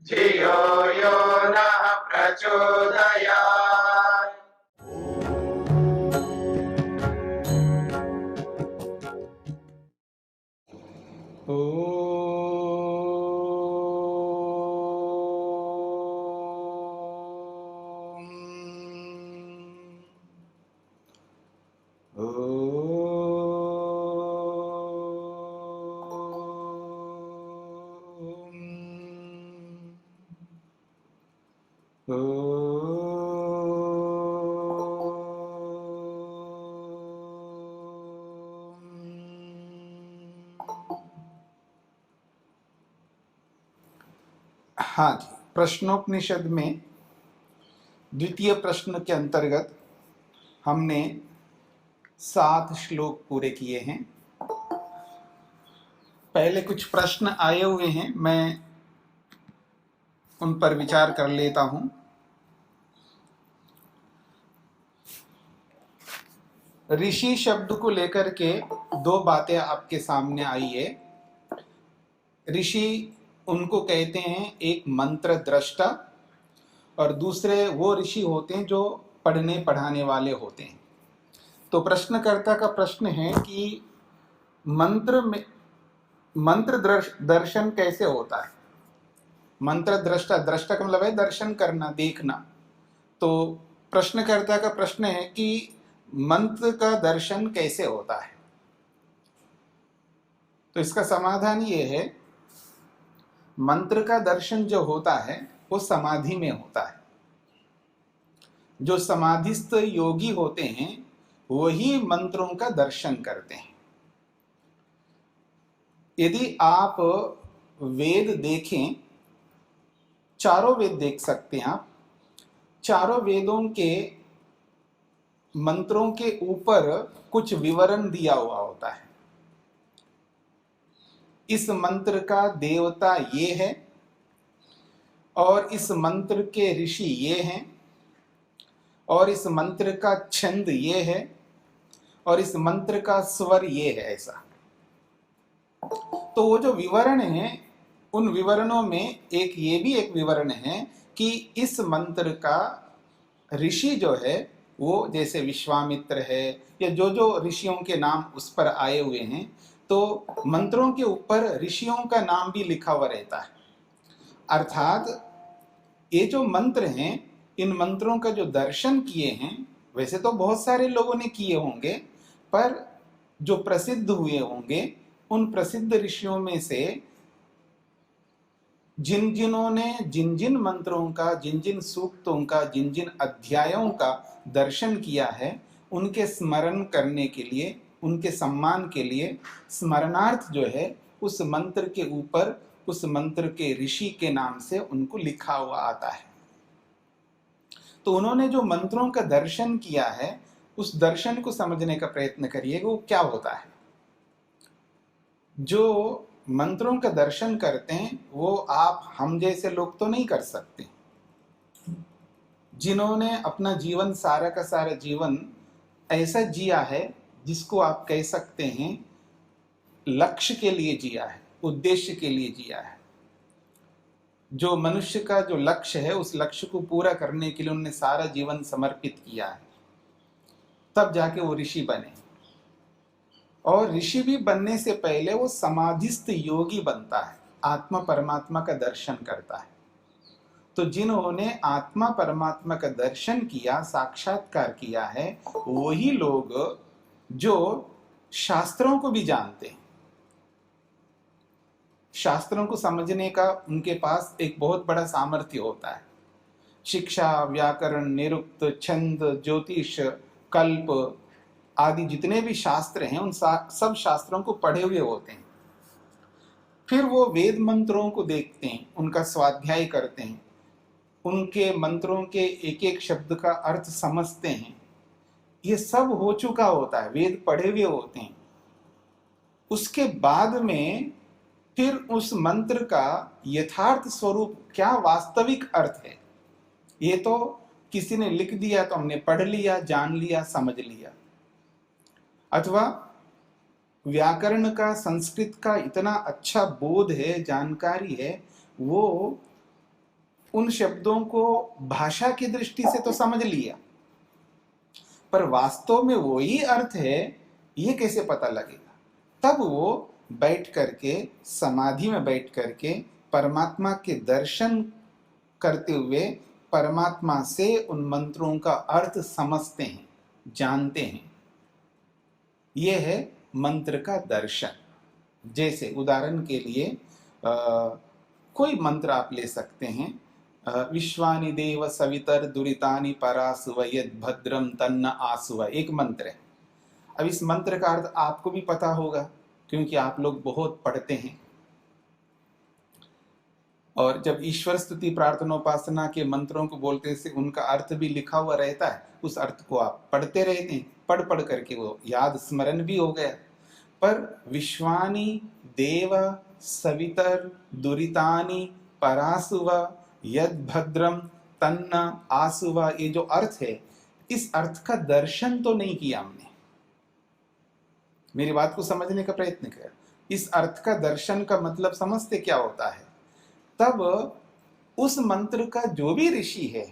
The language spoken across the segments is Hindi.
धियो यो नः प्रचोदयात्। हाँ जी, प्रश्नोपनिषद में द्वितीय प्रश्न के अंतर्गत हमने 7 श्लोक पूरे किए हैं। पहले कुछ प्रश्न आए हुए हैं, मैं उन पर विचार कर लेता हूं। ऋषि शब्द को लेकर के 2 बातें आपके सामने आई है। ऋषि उनको कहते हैं, एक मंत्र दृष्टा और दूसरे वो ऋषि होते हैं जो पढ़ने पढ़ाने वाले होते हैं। तो प्रश्नकर्ता का प्रश्न है कि मंत्र दर्शन कैसे होता है। मंत्र दृष्टा, दृष्टा का मतलब है दर्शन करना, देखना। तो प्रश्नकर्ता का प्रश्न है कि मंत्र का दर्शन कैसे होता है। तो इसका समाधान ये है, मंत्र का दर्शन जो होता है वो समाधि में होता है। जो समाधिस्थ योगी होते हैं वही मंत्रों का दर्शन करते हैं। यदि आप वेद देखें, चारों वेद देख सकते हैं आप। चारों वेदों के मंत्रों के ऊपर कुछ विवरण दिया हुआ होता है। इस मंत्र का देवता ये है और इस मंत्र के ऋषि ये हैं और इस मंत्र का छंद ये है और इस मंत्र का स्वर ये है। ऐसा तो वो जो विवरण है, उन विवरणों में ये भी एक विवरण है कि इस मंत्र का ऋषि जो है वो जैसे विश्वामित्र है या जो जो ऋषियों के नाम उस पर आए हुए हैं, तो मंत्रों के ऊपर ऋषियों का नाम भी लिखा हुआ रहता है। अर्थात ये जो मंत्र हैं, इन मंत्रों का जो दर्शन किए हैं, वैसे तो बहुत सारे लोगों ने किए होंगे, पर जो प्रसिद्ध हुए होंगे उन प्रसिद्ध ऋषियों में से जिन्होंने जिन मंत्रों का, जिन सूक्तों का, जिन अध्यायों का दर्शन किया है, उनके स्मरण करने के लिए, उनके सम्मान के लिए स्मरणार्थ जो है उस मंत्र के ऊपर उस मंत्र के ऋषि के नाम से उनको लिखा हुआ आता है। तो उन्होंने जो मंत्रों का दर्शन किया है, उस दर्शन को समझने का प्रयत्न करिए वो क्या होता है। जो मंत्रों का दर्शन करते हैं वो आप हम जैसे लोग तो नहीं कर सकते। जिन्होंने अपना जीवन, सारा का सारा जीवन ऐसा जिया है जिसको आप कह सकते हैं लक्ष्य के लिए जिया है, उद्देश्य के लिए जिया है। जो मनुष्य का जो लक्ष्य है, उस लक्ष्य को पूरा करने के लिए उन्होंने सारा जीवन समर्पित किया है, तब जाके वो ऋषि बने। और ऋषि भी बनने से पहले वो समाधिस्थ योगी बनता है, आत्मा परमात्मा का दर्शन करता है। तो जिन्होंने आत्मा परमात्मा का दर्शन किया, साक्षात्कार किया है, वही लोग जो शास्त्रों को भी जानते हैं। शास्त्रों को समझने का उनके पास एक बहुत बड़ा सामर्थ्य होता है। शिक्षा, व्याकरण, निरुक्त, छंद, ज्योतिष, कल्प आदि जितने भी शास्त्र हैं, उन सब शास्त्रों को पढ़े हुए होते हैं। फिर वो वेद मंत्रों को देखते हैं, उनका स्वाध्याय करते हैं, उनके मंत्रों के एक एक शब्द का अर्थ समझते हैं। ये सब हो चुका होता है, वेद पढ़े हुए होते हैं। उसके बाद में फिर उस मंत्र का यथार्थ स्वरूप क्या, वास्तविक अर्थ है, ये तो किसी ने लिख दिया तो हमने पढ़ लिया, जान लिया, समझ लिया। अथवा व्याकरण का, संस्कृत का इतना अच्छा बोध है, जानकारी है, वो उन शब्दों को भाषा की दृष्टि से तो समझ लिया, पर वास्तव में वही अर्थ है ये कैसे पता लगेगा? तब वो बैठ करके, समाधि में बैठ करके परमात्मा के दर्शन करते हुए परमात्मा से उन मंत्रों का अर्थ समझते हैं, जानते हैं। यह है मंत्र का दर्शन। जैसे उदाहरण के लिए कोई मंत्र आप ले सकते हैं, विश्वानि देव सवितर दुरितानि परासुव यद भद्रम तन्न आसुव, एक मंत्र है। अब इस मंत्र का अर्थ आपको भी पता होगा क्योंकि आप लोग बहुत पढ़ते हैं, और जब ईश्वर स्तुति प्रार्थनोपासना के मंत्रों को बोलते से उनका अर्थ भी लिखा हुआ रहता है, उस अर्थ को आप पढ़ते रहते हैं, पढ़ पढ़ करके वो याद स्मरण भी हो गया। पर विश्वानि देव सवितर दुरितानि परासुव यद भद्रम तन्न आसुव, ये जो अर्थ है, इस अर्थ का दर्शन तो नहीं किया हमने। मेरी बात को समझने का प्रयत्न किया। इस अर्थ का दर्शन का मतलब समझते क्या होता है? तब उस मंत्र का जो भी ऋषि है,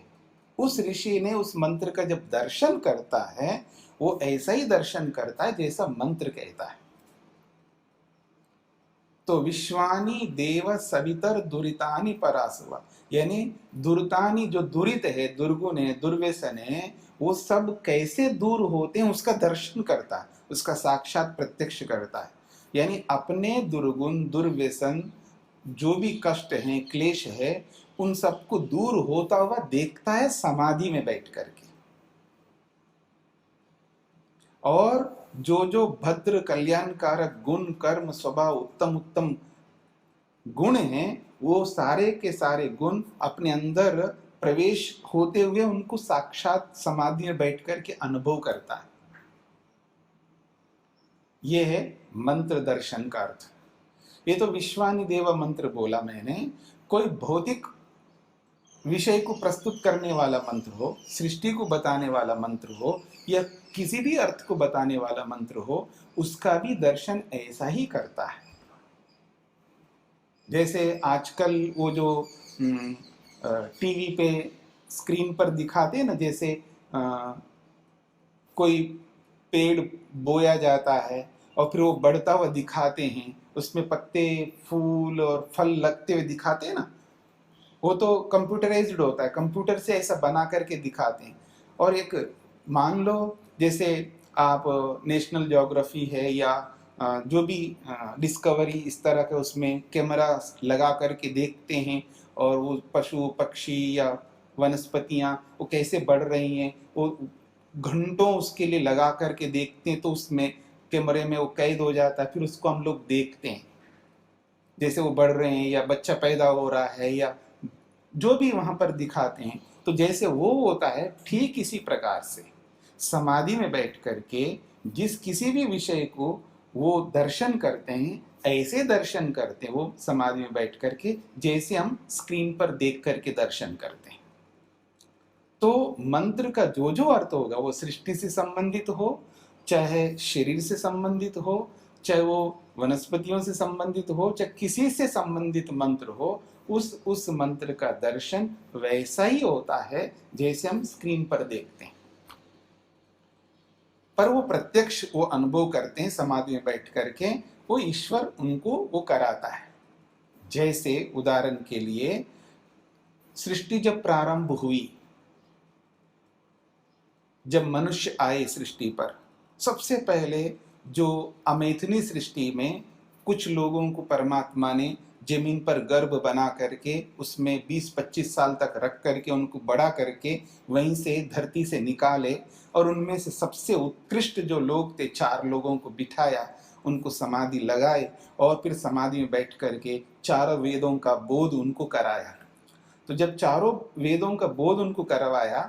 उस ऋषि ने उस मंत्र का जब दर्शन करता है, वो ऐसा ही दर्शन करता है जैसा मंत्र कहता है। तो विश्वानि देव सवितर दुरितानि परासुव, यानी दुरितानि जो दुरित है, दुर्गुण है, दुर्व्यसन है, वो सब कैसे दूर होते हैं उसका दर्शन करता है, उसका साक्षात प्रत्यक्ष करता है। यानी अपने दुर्गुण, दुर्व्यसन, जो भी कष्ट हैं, क्लेश है, उन सबको दूर होता हुआ देखता है समाधि में बैठ करके। और जो जो भद्र कल्याणकारक गुण, कर्म, स्वभाव, उत्तम उत्तम गुण हैं, वो सारे के सारे गुण अपने अंदर प्रवेश होते हुए उनको साक्षात समाधि में बैठ करके अनुभव करता है। यह है मंत्र दर्शन का अर्थ। ये तो विश्वानि देव मंत्र बोला मैंने, कोई भौतिक विषय को प्रस्तुत करने वाला मंत्र हो, सृष्टि को बताने वाला मंत्र हो, या किसी भी अर्थ को बताने वाला मंत्र हो, उसका भी दर्शन ऐसा ही करता है। जैसे आजकल वो जो टीवी पे स्क्रीन पर दिखाते हैं ना, जैसे कोई पेड़ बोया जाता है और फिर वो बढ़ता हुआ दिखाते हैं, उसमें पत्ते, फूल और फल लगते हुए दिखाते हैं ना, वो तो कंप्यूटराइज्ड होता है, कंप्यूटर से ऐसा बना करके दिखाते हैं। और एक मान लो जैसे आप नेशनल ज्योग्राफी है या जो भी डिस्कवरी, इस तरह के उसमें कैमरा लगा करके देखते हैं, और वो पशु पक्षी या वनस्पतियाँ वो कैसे बढ़ रही हैं, वो घंटों उसके लिए लगा करके देखते हैं, तो उसमें कैमरे में वो कैद हो जाता है, फिर उसको हम लोग देखते हैं जैसे वो बढ़ रहे हैं या बच्चा पैदा हो रहा है या जो भी वहां पर दिखाते हैं। तो जैसे वो होता है, ठीक इसी प्रकार से समाधि में बैठ करके जिस किसी भी विषय को वो दर्शन करते हैं, ऐसे दर्शन करते हैं वो समाधि में बैठ करके जैसे हम स्क्रीन पर देख करके दर्शन करते हैं। तो मंत्र का जो जो अर्थ होगा, वो सृष्टि से संबंधित हो, चाहे शरीर से संबंधित हो, चाहे वो वनस्पतियों से संबंधित हो, चाहे किसी से संबंधित मंत्र हो, उस मंत्र का दर्शन वैसा ही होता है जैसे हम स्क्रीन पर देखते हैं। पर वो प्रत्यक्ष वो अनुभव करते हैं समाधि में बैठ करके, वो ईश्वर उनको वो कराता है। जैसे उदाहरण के लिए सृष्टि जब प्रारंभ हुई, जब मनुष्य आए सृष्टि पर, सबसे पहले जो अमैथुनी सृष्टि में कुछ लोगों को परमात्मा ने जमीन पर गर्भ बना करके उसमें 20-25 साल तक रख करके उनको बड़ा करके वहीं से धरती से निकाले, और उनमें से सबसे उत्कृष्ट जो लोग थे 4 लोगों को बिठाया, उनको समाधि लगाए, और फिर समाधि में बैठ करके 4 वेदों का बोध उनको कराया। तो जब 4 वेदों का बोध उनको करवाया,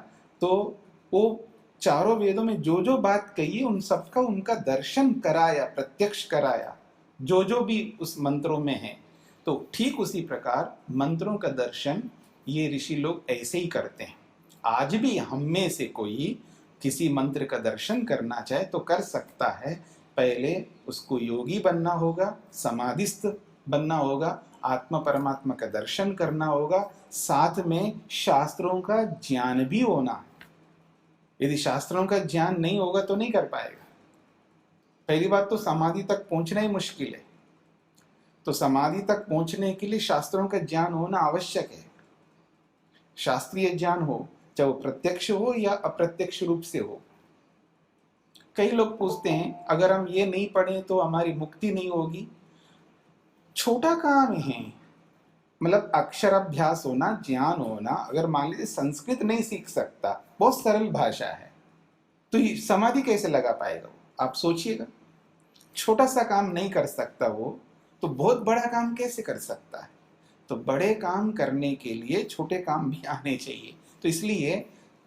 तो वो 4 वेदों में जो जो बात कही उन सबका उनका दर्शन कराया, प्रत्यक्ष कराया, जो जो भी उस मंत्रों में है। तो ठीक उसी प्रकार मंत्रों का दर्शन ये ऋषि लोग ऐसे ही करते हैं। आज भी हम में से कोई किसी मंत्र का दर्शन करना चाहे तो कर सकता है। पहले उसको योगी बनना होगा, समाधिस्थ बनना होगा, आत्मा परमात्मा का दर्शन करना होगा, साथ में शास्त्रों का ज्ञान भी होना है। यदि शास्त्रों का ज्ञान नहीं होगा तो नहीं कर पाएगा। पहली बात तो समाधि तक पहुंचना ही मुश्किल है, तो समाधि तक पहुंचने के लिए शास्त्रों का ज्ञान होना आवश्यक है। शास्त्रीय ज्ञान हो, चाहे वो प्रत्यक्ष हो या अप्रत्यक्ष रूप से हो। कई लोग पूछते हैं अगर हम ये नहीं पढ़ें तो हमारी मुक्ति नहीं होगी। छोटा काम है, मतलब अक्षर अभ्यास होना, ज्ञान होना। अगर मान लीजिए संस्कृत नहीं सीख सकता, बहुत सरल भाषा है, तो ये समाधि कैसे लगा पाएगा वो? आप सोचिएगा, छोटा सा काम नहीं कर सकता वो, तो बहुत बड़ा काम कैसे कर सकता है? तो बड़े काम करने के लिए छोटे काम भी आने चाहिए। तो इसलिए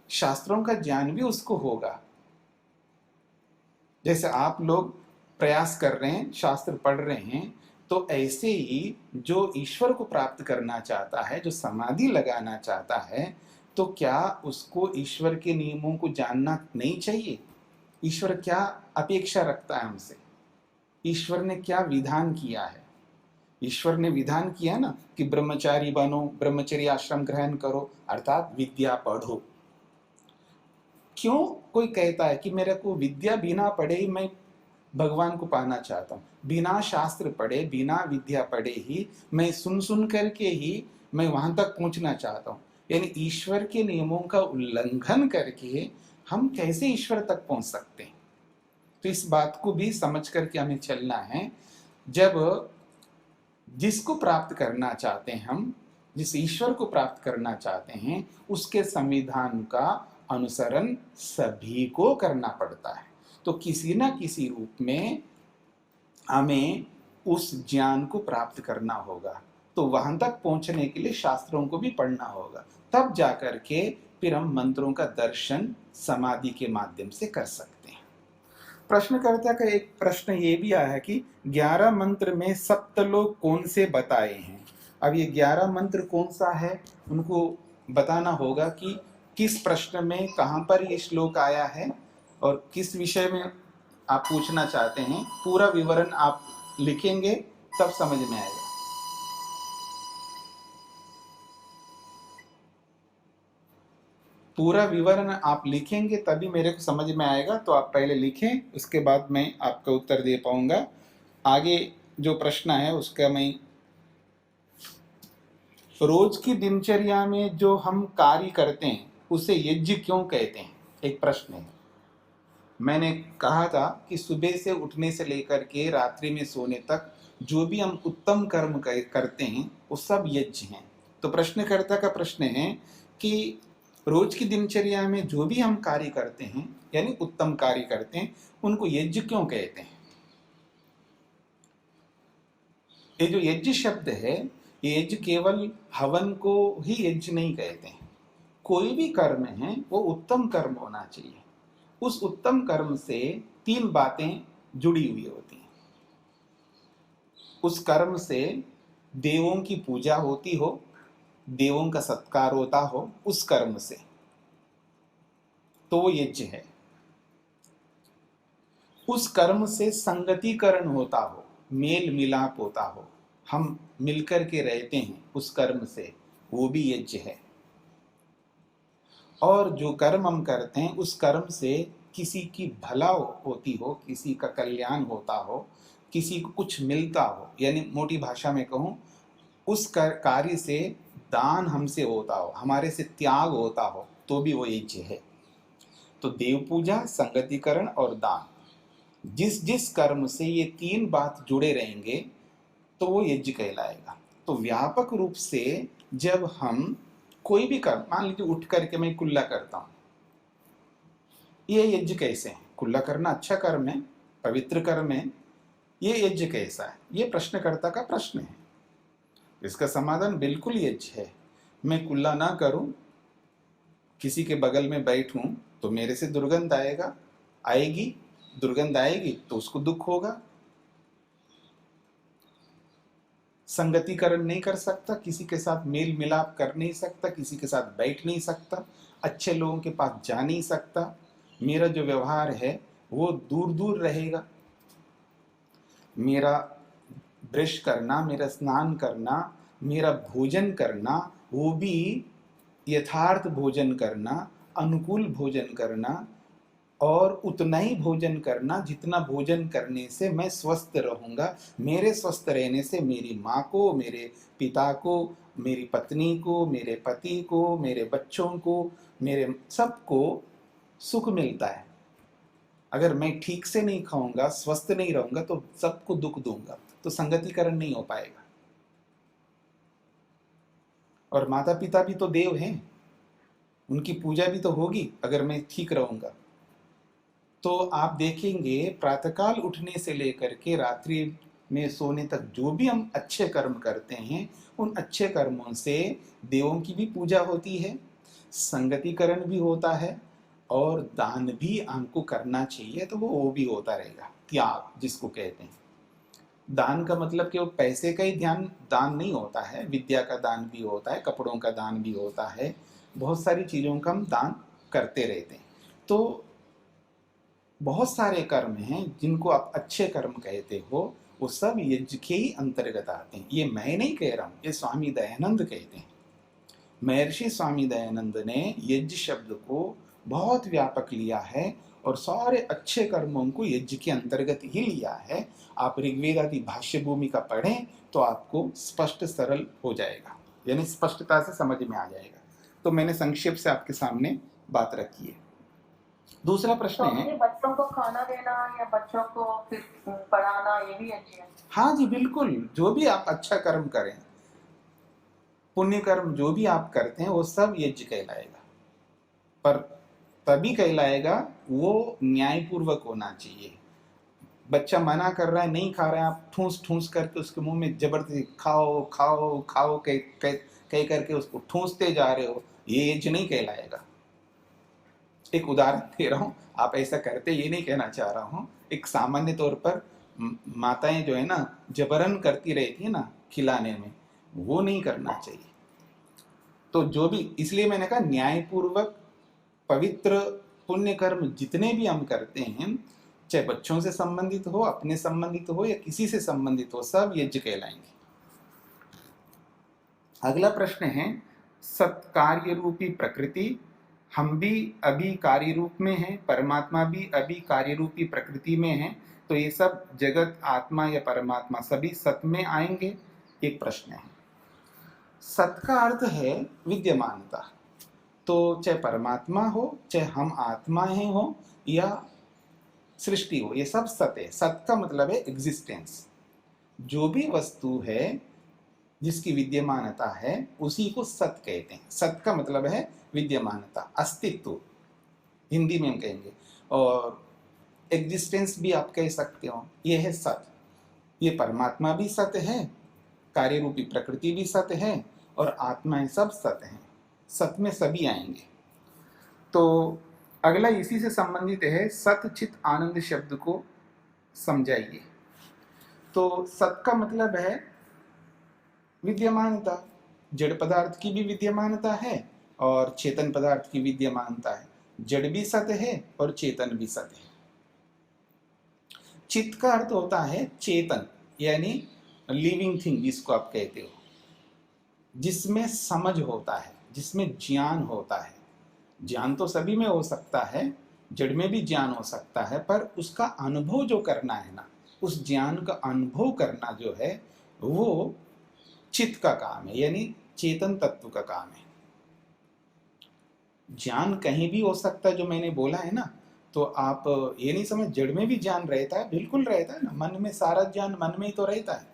शास्त्रों का ज्ञान भी उसको होगा। जैसे आप लोग प्रयास कर रहे हैं, शास्त्र पढ़ रहे हैं, तो ऐसे ही जो ईश्वर को प्राप्त करना चाहता है, जो समाधि लगाना चाहता है, तो क्या उसको ईश्वर के नियमों को जानना नहीं चाहिए? ईश्वर क्या अपेक्षा रखता है हमसे? ईश्वर ने क्या विधान किया है? ईश्वर ने विधान किया ना कि ब्रह्मचारी बनो, ब्रह्मचर्य आश्रम ग्रहण करो, अर्थात विद्या पढ़ो। क्यों कोई कहता है कि मेरे को विद्या बिना पढ़े ही मैं भगवान को पाना चाहता हूँ, बिना शास्त्र पढ़े, बिना विद्या पढ़े ही मैं सुन सुन करके ही मैं वहां तक पहुंचना चाहता हूँ? यानी ईश्वर के नियमों का उल्लंघन करके हम कैसे ईश्वर तक पहुंच सकते हैं? तो इस बात को भी समझ करके हमें चलना है। जब जिसको प्राप्त करना चाहते हैं हम, जिस ईश्वर को प्राप्त करना चाहते हैं, उसके संविधान का अनुसरण सभी को करना पड़ता है। तो किसी ना किसी रूप में हमें उस ज्ञान को प्राप्त करना होगा। तो वहां तक पहुंचने के लिए शास्त्रों को भी पढ़ना होगा, तब जाकर के फिर हम मंत्रों का दर्शन समाधि के माध्यम से कर सकते हैं। प्रश्नकर्ता का एक प्रश्न ये भी आया है कि 11 मंत्र में सप्तलोक कौन से बताए हैं। अब ये 11 मंत्र कौन सा है उनको बताना होगा कि किस प्रश्न में कहाँ पर ये श्लोक आया है और किस विषय में आप पूछना चाहते हैं। पूरा विवरण आप लिखेंगे तब समझ में आएगा। पूरा विवरण आप लिखेंगे तभी मेरे को समझ में आएगा। तो आप पहले लिखें, उसके बाद मैं आपका उत्तर दे पाऊंगा। आगे जो प्रश्न है उसका मैं, रोज की दिनचर्या में जो हम कार्य करते हैं उसे यज्ञ क्यों कहते हैं, एक प्रश्न है। मैंने कहा था कि सुबह से उठने से लेकर के रात्रि में सोने तक जो भी हम उत्तम कर्म करते हैं वो सब यज्ञ हैं। तो प्रश्नकर्ता का प्रश्न है कि रोज की दिनचर्या में जो भी हम कार्य करते हैं, यानी उत्तम कार्य करते हैं, उनको यज्ञ क्यों कहते हैं। ये जो यज्ञ शब्द है, ये यज्ञ केवल हवन को ही यज्ञ नहीं कहते हैं। कोई भी कर्म है वो उत्तम कर्म होना चाहिए। उस उत्तम कर्म से 3 बातें जुड़ी हुई होती हैं। उस कर्म से देवों की पूजा होती हो, देवों का सत्कार होता हो उस कर्म से, तो वो यज्ञ है। उस कर्म से संगतिकरण होता हो, मेल मिलाप होता हो, हम मिलकर के रहते हैं उस कर्म से, वो भी यज्ञ है। और जो कर्म हम करते हैं उस कर्म से किसी की भला होती हो, किसी का कल्याण होता हो, किसी को कुछ मिलता हो, यानी मोटी भाषा में कहूँ, उस कार्य से दान हमसे होता हो, हमारे से त्याग होता हो, तो भी वो यज्ञ है। तो देव पूजा, संगतिकरण और दान, जिस जिस कर्म से ये 3 बात जुड़े रहेंगे तो वो यज्ञ कहलाएगा। तो व्यापक रूप से जब हम कोई भी कर्म, मान लीजिए उठ करके मैं कुल्ला करता हूं, ये यज्ञ कैसे है? कुल्ला करना अच्छा कर्म है, पवित्र कर्म है, ये यज्ञ कैसा है? ये प्रश्नकर्ता का प्रश्न है। इसका समाधान बिल्कुल यज्ञ है। मैं कुल्ला ना करूं, किसी के बगल में बैठूं तो मेरे से दुर्गंध आएगी, दुर्गंध आएगी तो उसको दुख होगा। संगतिकरण नहीं कर सकता, किसी के साथ मेल मिलाप कर नहीं सकता, किसी के साथ बैठ नहीं सकता, अच्छे लोगों के पास जा नहीं सकता, मेरा जो व्यवहार है वो दूर दूर रहेगा, मेरा ब्रश करना, मेरा स्नान करना, मेरा भोजन करना, वो भी यथार्थ भोजन करना, अनुकूल भोजन करना, और उतना ही भोजन करना जितना भोजन करने से मैं स्वस्थ रहूंगा। मेरे स्वस्थ रहने से मेरी माँ को, मेरे पिता को, मेरी पत्नी को, मेरे पति को, मेरे बच्चों को, मेरे सबको सुख मिलता है। अगर मैं ठीक से नहीं खाऊंगा, स्वस्थ नहीं रहूंगा, तो सबको दुख दूंगा, तो संगतिकरण नहीं हो पाएगा। और माता पिता भी तो देव हैं, उनकी पूजा भी तो होगी अगर मैं ठीक रहूंगा। तो आप देखेंगे प्रातःकाल उठने से लेकर के रात्रि में सोने तक जो भी हम अच्छे कर्म करते हैं, उन अच्छे कर्मों से देवों की भी पूजा होती है, संगतिकरण भी होता है, और दान भी हमको करना चाहिए, तो वो भी होता रहेगा। त्याग जिसको कहते हैं, दान का मतलब कि वो पैसे का ही दान नहीं होता है, विद्या का दान भी होता है, कपड़ों का दान भी होता है, बहुत सारी चीज़ों का हम दान करते रहते हैं। तो बहुत सारे कर्म हैं जिनको आप अच्छे कर्म कहते हो, वो सब यज्ञ के ही अंतर्गत आते हैं। ये मैं नहीं कह रहा हूँ, ये स्वामी दयानंद कहते हैं। महर्षि स्वामी दयानंद ने यज्ञ शब्द को बहुत व्यापक लिया है और सारे अच्छे कर्मों को यज्ञ के अंतर्गत ही लिया है। आप ऋग्वेद आदि भाष्य भूमिका पढ़ें तो आपको स्पष्ट सरल हो जाएगा, यानी स्पष्टता से समझ में आ जाएगा। तो मैंने संक्षेप से आपके सामने बात रखी है। दूसरा प्रश्न तो है, बच्चों को खाना देना या बच्चों को फिर पढ़ाना, ये भी यज्ञ है? हाँ जी बिल्कुल, जो भी आप अच्छा कर्म करें, पुण्य कर्म जो भी आप करते हैं, वो सब यज्ञ कहलाएगा। पर तभी कहलाएगा वो न्यायपूर्वक होना चाहिए। बच्चा मना कर रहा है, नहीं खा रहा है, आप ठूस ठूस करके उसके मुंह में जबरदस्ती खाओ खाओ खाओ कह करके उसको ठूसते जा रहे हो, ये यज्ञ नहीं कहलाएगा। एक उदाहरण दे रहा हूँ, आप ऐसा करते ये नहीं कहना चाह रहा हूँ। एक सामान्य तौर पर माताएं जो है ना, जबरन करती रहती है ना खिलाने में, वो नहीं करना चाहिए। तो जो भी, इसलिए मैंने कहा न्यायपूर्वक पवित्र पुण्य कर्म जितने भी हम करते हैं, चाहे बच्चों से संबंधित हो, अपने संबंधित हो, या किसी से संबंधित हो, सब यज्ञ कहलाएंगे। अगला प्रश्न है, सत्कार्य रूपी प्रकृति, हम भी अभी कार्य रूप में हैं, परमात्मा भी अभी कार्य रूपी प्रकृति में है, तो ये सब जगत, आत्मा या परमात्मा सभी सत में आएंगे? एक प्रश्न है। सत का अर्थ है विद्यमानता। तो चाहे परमात्मा हो, चाहे हम आत्माएं हो, या सृष्टि हो, ये सब सत है। सत का मतलब है एग्जिस्टेंस। जो भी वस्तु है जिसकी विद्यमानता है, उसी को सत कहते हैं। सत का मतलब है विद्यमानता, अस्तित्व, हिंदी में हम कहेंगे, और एग्जिस्टेंस भी आप कह सकते हो, ये है सत। ये परमात्मा भी सत्य है, कार्य रूपी प्रकृति भी सत्य है, और आत्माएं सब सत्य हैं। सत में सभी आएंगे। तो अगला इसी से संबंधित है, सत चित आनंद शब्द को समझाइए। तो सत का मतलब है विद्यमानता। जड़ पदार्थ की भी विद्यमानता है और चेतन पदार्थ की विद्यमानता है। जड़ भी सत्य है और चेतन भी सत्य है। चित्त का अर्थ होता है चेतन, यानी लिविंग थिंग जिसको आप कहते हो, जिसमें समझ होता है, जिसमें ज्ञान होता है। ज्ञान तो सभी में हो सकता है, जड़ में भी ज्ञान हो सकता है, पर उसका अनुभव जो करना है ना, उस ज्ञान का अनुभव करना जो है, वो चित्त का काम है, यानी चेतन तत्व का काम है। ज्ञान कहीं भी हो सकता है, जो मैंने बोला है ना। तो आप ये नहीं समझ, जड़ में भी ज्ञान रहता है, बिल्कुल रहता है ना। मन में सारा ज्ञान मन में ही तो रहता है।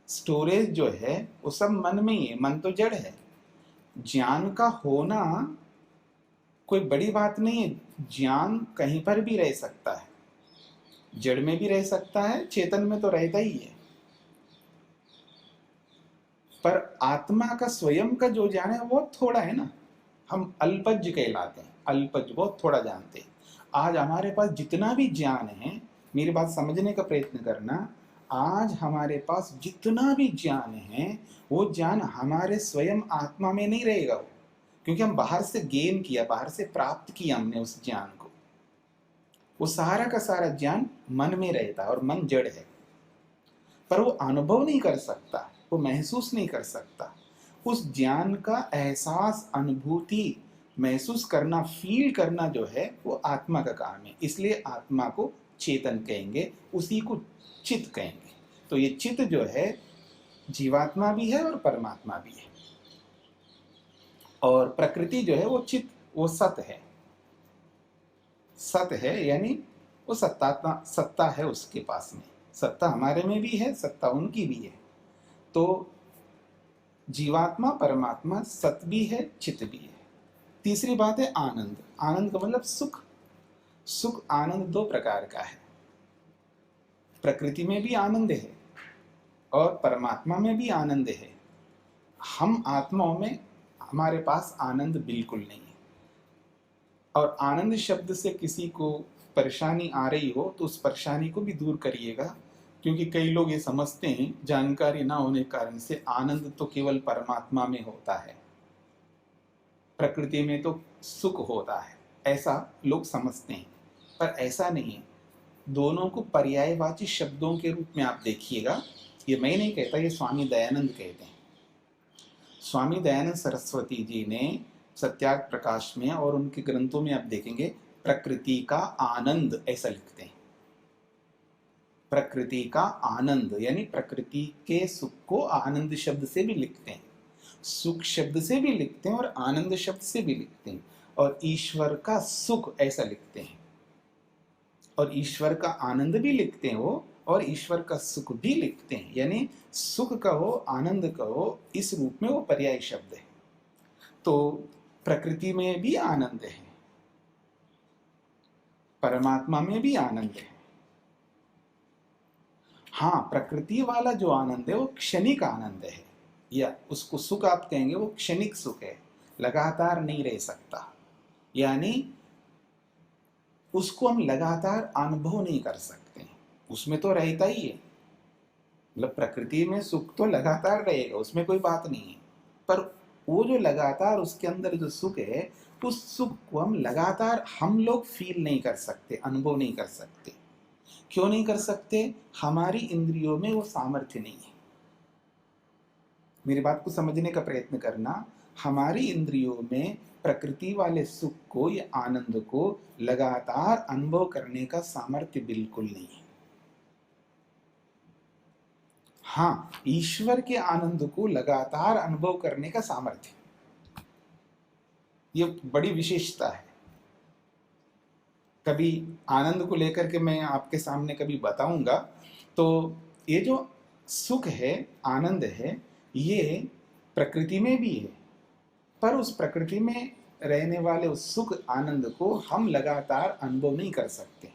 स्टोरेज जो है वो सब मन में ही है, मन तो जड़ है। ज्ञान का होना कोई बड़ी बात नहीं है। ज्ञान कहीं पर भी रह सकता है, जड़ में भी रह सकता है, चेतन में तो रहता ही है। पर आत्मा का स्वयं का जो ज्ञान है वो थोड़ा है ना, हम अल्पज्ञ कहलाते हैं। अल्पज्ञ, बहुत थोड़ा जानते हैं। आज हमारे पास जितना भी ज्ञान है, मेरी बात समझने का प्रयत्न करना, आज हमारे पास जितना भी ज्ञान है, वो ज्ञान हमारे स्वयं आत्मा में नहीं रहेगा वो, क्योंकि हम बाहर से गेन किया, बाहर से प्राप्त किया हमने उस ज्ञान को। वो सारा का सारा ज्ञान मन में रहता है और मन जड़ है। पर वो अनुभव नहीं कर सकता, वो महसूस नहीं कर सकता। उस ज्ञान का एहसास, अनुभूति महसूस करना, फील करना जो है वो आत्मा का काम है। इसलिए आत्मा को चेतन कहेंगे, उसी को चित कहेंगे। तो ये चित जो है जीवात्मा भी है और परमात्मा भी है। और प्रकृति जो है वो चित, वो सत है। सत है यानी वो सत्ता है उसके पास में। सत्ता हमारे में भी है, सत्ता उनकी भी है। तो जीवात्मा परमात्मा सत भी है, चित भी है। तीसरी बात है आनंद। आनंद का मतलब सुख। सुख आनंद दो प्रकार का है। प्रकृति में भी आनंद है और परमात्मा में भी आनंद है। हम आत्माओं में, हमारे पास आनंद बिल्कुल नहीं है। और आनंद शब्द से किसी को परेशानी आ रही हो तो उस परेशानी को भी दूर करिएगा, क्योंकि कई लोग ये समझते हैं जानकारी ना होने के कारण से आनंद तो केवल परमात्मा में होता है, प्रकृति में तो सुख होता है, ऐसा लोग समझते हैं। पर ऐसा नहीं है। दोनों को पर्यायवाची शब्दों के रूप में आप देखिएगा। ये मैं नहीं कहता, ये स्वामी दयानंद कहते हैं। स्वामी दयानंद सरस्वती जी ने सत्यार्थ प्रकाश में और उनके ग्रंथों में आप देखेंगे प्रकृति का आनंद ऐसा लिखते हैं। प्रकृति का आनंद यानी प्रकृति के सुख को आनंद शब्द से भी लिखते हैं, सुख शब्द से भी लिखते हैं और आनंद शब्द से भी लिखते हैं। और ईश्वर का सुख ऐसा लिखते हैं, और ईश्वर का आनंद भी लिखते हैं वो, और ईश्वर का सुख भी लिखते हैं। यानी सुख कहो, आनंद कहो, इस रूप में वो पर्याय शब्द है। तो प्रकृति में भी आनंद है, परमात्मा में भी आनंद है। हाँ, प्रकृति वाला जो आनंद है वो क्षणिक आनंद है, या उसको सुख आप कहेंगे, वो क्षणिक सुख है, लगातार नहीं रह सकता। यानी उसको हम लगातार अनुभव नहीं कर सकते, उसमें तो रहता ही है। मतलब प्रकृति में सुख तो लगातार रहेगा, उसमें कोई बात नहीं है। पर वो जो लगातार उसके अंदर जो सुख है, उस सुख को हम लगातार हम लोग फील नहीं कर सकते, अनुभव नहीं कर सकते। क्यों नहीं कर सकते? हमारी इंद्रियों में वो सामर्थ्य नहीं है। मेरी बात को समझने का प्रयत्न करना। हमारी इंद्रियों में प्रकृति वाले सुख को या आनंद को लगातार अनुभव करने का सामर्थ्य बिल्कुल नहीं है। हाँ, ईश्वर के आनंद को लगातार अनुभव करने का सामर्थ्य, ये बड़ी विशेषता है। कभी आनंद को लेकर के मैं आपके सामने कभी बताऊंगा। तो ये जो सुख है, आनंद है, ये प्रकृति में भी है, पर उस प्रकृति में रहने वाले उस सुख आनंद को हम लगातार अनुभव नहीं कर सकते।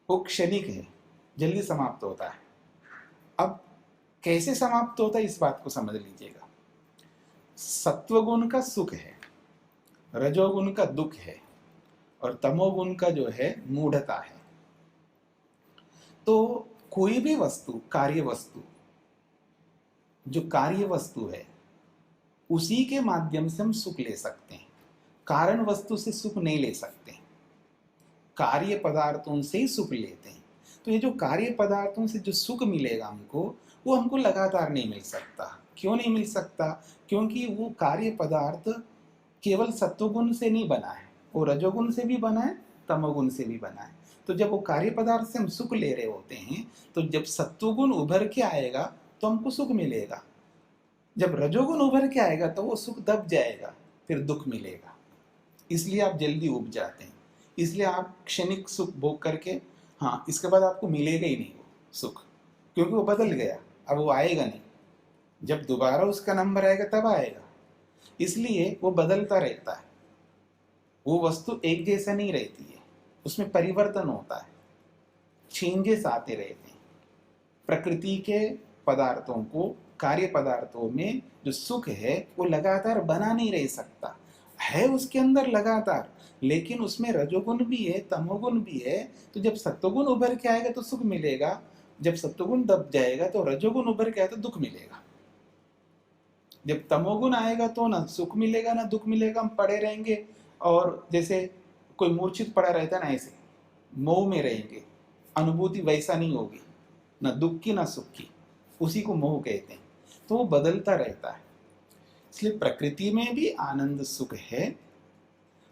वो क्षणिक है, जल्दी समाप्त होता है। अब कैसे समाप्त होता है इस बात को समझ लीजिएगा। सत्वगुण का सुख है, रजोगुण का दुख है, और तमोगुण का जो है मूढ़ता है। तो कोई भी वस्तु, कार्य वस्तु, जो कार्य वस्तु है उसी के माध्यम से हम सुख ले सकते हैं, कारण वस्तु से सुख नहीं ले सकते। कार्य पदार्थों से ही सुख लेते हैं। तो ये जो कार्य पदार्थों से जो सुख मिलेगा हमको, वो हमको लगातार नहीं मिल सकता। क्यों नहीं मिल सकता? क्योंकि वो कार्य पदार्थ केवल सत्वगुण से नहीं बना है, वो रजोगुण से भी बना है, तमोगुण से भी बना है। तो जब वो कार्य पदार्थ से हम सुख ले रहे होते हैं, तो जब सत्वगुण उभर के आएगा तो हमको सुख मिलेगा। जब रजोगुण उभर के आएगा तो वो सुख दब जाएगा, फिर दुख मिलेगा। इसलिए आप जल्दी उब जाते हैं, इसलिए आप क्षणिक सुख भोग करके, हाँ, इसके बाद आपको मिलेगा ही नहीं वो सुख, क्योंकि वो बदल गया, अब वो आएगा नहीं। जब दोबारा उसका नंबर आएगा तब आएगा। इसलिए वो बदलता रहता है, वो वस्तु एक जैसा नहीं रहती है, उसमें परिवर्तन होता है, चेंजेस आते रहते हैं। प्रकृति के पदार्थों को, कार्य पदार्थों में जो सुख है वो लगातार बना नहीं रह सकता है, उसके अंदर लगातार, लेकिन उसमें रजोगुण भी है, तमोगुण भी है। तो जब सत्वगुण उभर के आएगा तो सुख मिलेगा, जब सत्वगुण दब जाएगा तो रजोगुण उभर के आएगा तो दुख मिलेगा। जब तमोगुण आएगा तो ना सुख मिलेगा ना दुख मिलेगा, हम पड़े रहेंगे। और जैसे कोई मूर्छित पड़ा रहता है ना, ऐसे मोह में रहेंगे, अनुभूति वैसा नहीं होगी। न दुख की न सुख की, उसी को मोह कहते हैं। तो वो बदलता रहता है। इसलिए प्रकृति में भी आनंद सुख है,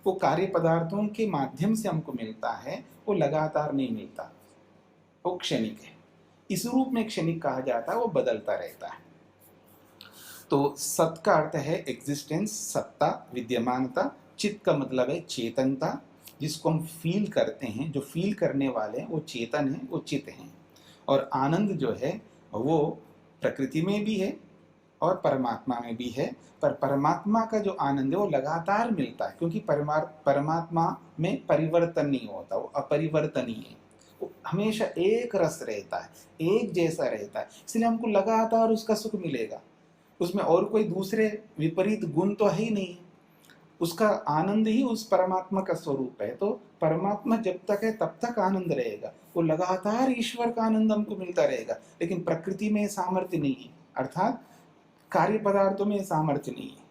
वो कार्य पदार्थों के माध्यम से हमको मिलता है, वो लगातार नहीं मिलता, वो क्षणिक है। इस रूप में क्षणिक कहा जाता है, वो बदलता रहता है। तो सत का अर्थ है एग्जिस्टेंस, सत्ता, विद्यमानता। चित्त का मतलब है चेतनता, जिसको हम फील करते हैं। जो फील करने वाले हैं वो चेतन है, वो चित्त हैं। और आनंद जो है वो प्रकृति में भी है और परमात्मा में भी है। पर परमात्मा का जो आनंद है वो लगातार मिलता है, क्योंकि परमात्मा में परिवर्तन नहीं होता, वो अपरिवर्तनीय है, वो हमेशा एक रस रहता है, एक जैसा रहता है। इसलिए हमको लगातार उसका सुख मिलेगा। उसमें और कोई दूसरे विपरीत गुण तो है ही नहीं। उसका आनंद ही उस परमात्मा का स्वरूप है। तो परमात्मा जब तक है तब तक आनंद रहेगा, वो लगातार ईश्वर का आनंद हमको मिलता रहेगा। लेकिन प्रकृति में सामर्थ्य नहीं है, अर्थात कार्य पदार्थों में सामर्थ्य नहीं है,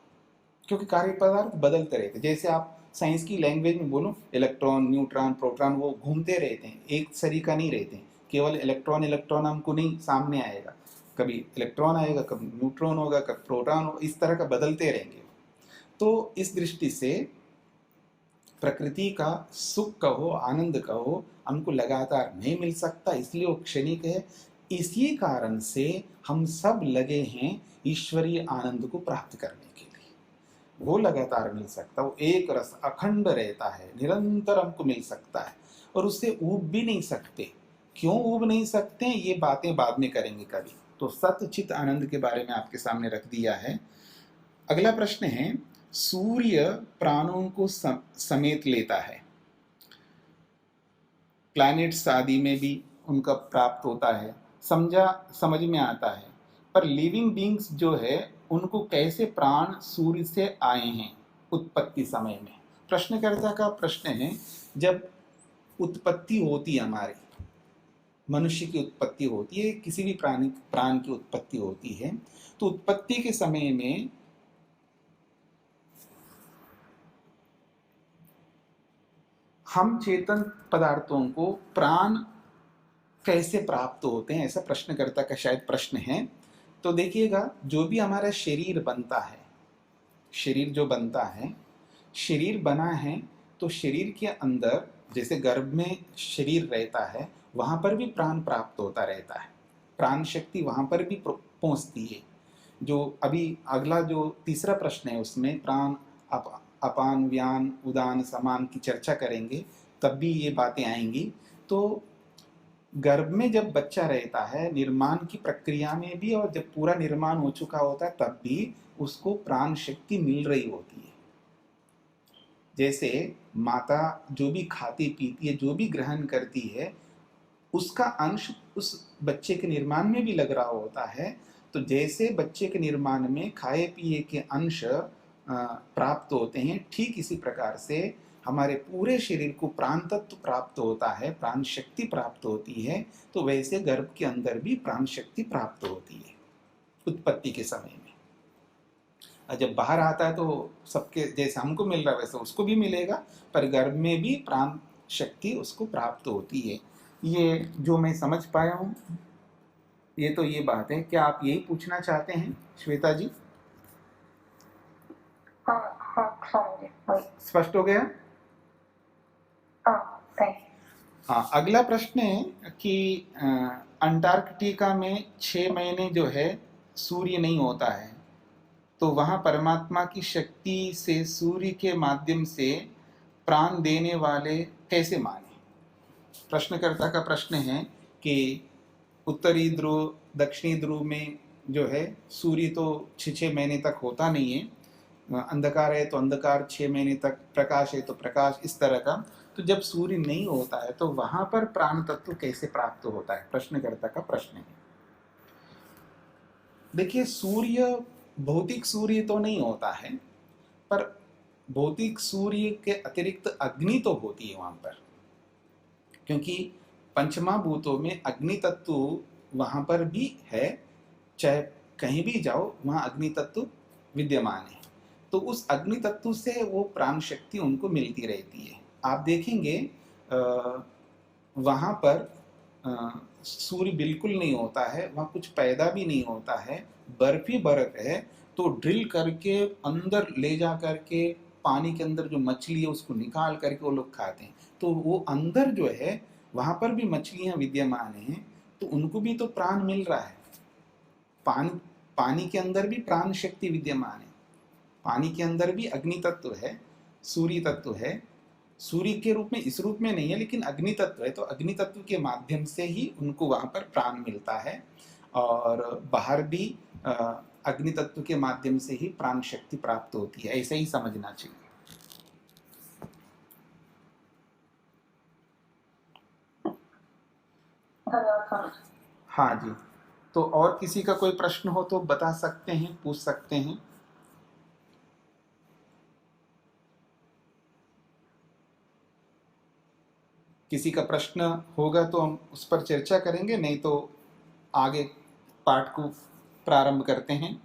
क्योंकि कार्य पदार्थ बदलते रहते हैं। जैसे आप साइंस की लैंग्वेज में बोलो, इलेक्ट्रॉन, न्यूट्रॉन, प्रोटॉन, वो घूमते रहते हैं, एक सरीका नहीं रहते हैं। केवल इलेक्ट्रॉन इलेक्ट्रॉन हमको नहीं सामने आएगा, कभी इलेक्ट्रॉन आएगा, कभी न्यूट्रॉन होगा, कभी प्रोटॉन होगा, इस तरह का बदलते रहेंगे। तो इस दृष्टि से प्रकृति का सुख कहो, आनंद कहो, हमको लगातार नहीं मिल सकता, इसलिए वो क्षणिक है। इसी कारण से हम सब लगे हैं ईश्वरीय आनंद को प्राप्त करने के लिए। वो लगातार मिल सकता, वो एक रस अखंड रहता है, निरंतर हमको मिल सकता है, और उससे ऊब भी नहीं सकते। क्यों ऊब नहीं सकते, ये बातें बाद में करेंगे कभी। तो सत चित आनंद के बारे में आपके सामने रख दिया है। अगला प्रश्न है, सूर्य प्राणों को समेत लेता है, प्लैनेट्स आदि में भी उनका प्राप्त होता है, समझ में आता है। पर लिविंग बींग्स जो है उनको कैसे प्राण सूर्य से आए हैं उत्पत्ति समय में? प्रश्नकर्ता का प्रश्न है, जब उत्पत्ति होती है, हमारी मनुष्य की उत्पत्ति होती है, किसी भी प्राण की उत्पत्ति होती है, तो उत्पत्ति के समय में हम चेतन पदार्थों को प्राण कैसे प्राप्त होते हैं, ऐसा प्रश्नकर्ता का शायद प्रश्न है। तो देखिएगा, जो भी हमारा शरीर बनता है, शरीर जो बनता है, शरीर बना है तो शरीर के अंदर जैसे गर्भ में शरीर रहता है, वहाँ पर भी प्राण प्राप्त होता रहता है, प्राण शक्ति वहाँ पर भी पहुँचती है। जो अभी अगला जो तीसरा प्रश्न है उसमें प्राण अपान व्यान उदान समान की चर्चा करेंगे, तब भी ये बातें आएंगी। तो गर्भ में जब बच्चा रहता है, निर्माण की प्रक्रिया में भी, और जब पूरा निर्माण हो चुका होता है तब भी उसको प्राण शक्ति मिल रही होती है। जैसे माता जो भी खाती पीती है, जो भी ग्रहण करती है, उसका अंश उस बच्चे के निर्माण में भी लग रहा होता है। तो जैसे बच्चे के निर्माण में खाए पिए के अंश प्राप्त होते हैं, ठीक इसी प्रकार से हमारे पूरे शरीर को प्राण तत्व प्राप्त होता है, प्राण शक्ति प्राप्त होती है। तो वैसे गर्भ के अंदर भी प्राण शक्ति प्राप्त होती है उत्पत्ति के समय में। और जब बाहर आता है तो सबके जैसे हमको मिल रहा है वैसे उसको भी मिलेगा, पर गर्भ में भी प्राण शक्ति उसको प्राप्त होती है। ये जो मैं समझ पाया हूँ, ये तो ये बात है। क्या आप यही पूछना चाहते हैं श्वेता जी? हाँ हाँ समझे, वही। स्पष्ट हो गया? हाँ सही। हाँ, अगला प्रश्न है कि अंटार्कटिका में 6 महीने जो है सूर्य नहीं होता है, तो वहाँ परमात्मा की शक्ति से सूर्य के माध्यम से प्राण देने वाले कैसे माने? प्रश्नकर्ता का प्रश्न है कि उत्तरी ध्रुव दक्षिणी ध्रुव में जो है सूर्य तो 6 महीने तक होता नहीं है, अंधकार है तो अंधकार 6 महीने तक, प्रकाश है तो प्रकाश, इस तरह का। तो जब सूर्य नहीं होता है तो वहां पर प्राण तत्व कैसे प्राप्त होता है? प्रश्नकर्ता का प्रश्न है। देखिए, सूर्य भौतिक सूर्य तो नहीं होता है, पर भौतिक सूर्य के अतिरिक्त अग्नि तो होती है वहां पर, क्योंकि पंचमा भूतों में अग्नि तत्व वहां पर भी है। चाहे कहीं भी जाओ वहां अग्नि तत्व विद्यमान है, तो उस अग्नि तत्व से वो प्राण शक्ति उनको मिलती रहती है। आप देखेंगे वहां पर सूर्य बिल्कुल नहीं होता है, वहाँ कुछ पैदा भी नहीं होता है, बर्फ ही बर्फ है, तो ड्रिल करके अंदर ले जा करके पानी के अंदर जो मछली है उसको निकाल करके वो लोग खाते हैं। तो वो अंदर जो है वहाँ पर भी मछलियाँ विद्यमान हैं, तो उनको भी तो प्राण मिल रहा है। पानी पानी के अंदर भी प्राण शक्ति विद्यमान है। पानी के अंदर भी अग्नि तत्व है, सूर्य तत्व है। सूर्य के रूप में इस रूप में नहीं है, लेकिन अग्नि तत्व है, तो अग्नि तत्व के माध्यम से ही उनको वहां पर प्राण मिलता है। और बाहर भी अग्नि तत्व के माध्यम से ही प्राण शक्ति प्राप्त होती है, ऐसे ही समझना चाहिए। हाँ जी, तो और किसी का कोई प्रश्न हो तो बता सकते हैं, पूछ सकते हैं। किसी का प्रश्न होगा तो हम उस पर चर्चा करेंगे, नहीं तो आगे पाठ को प्रारंभ करते हैं।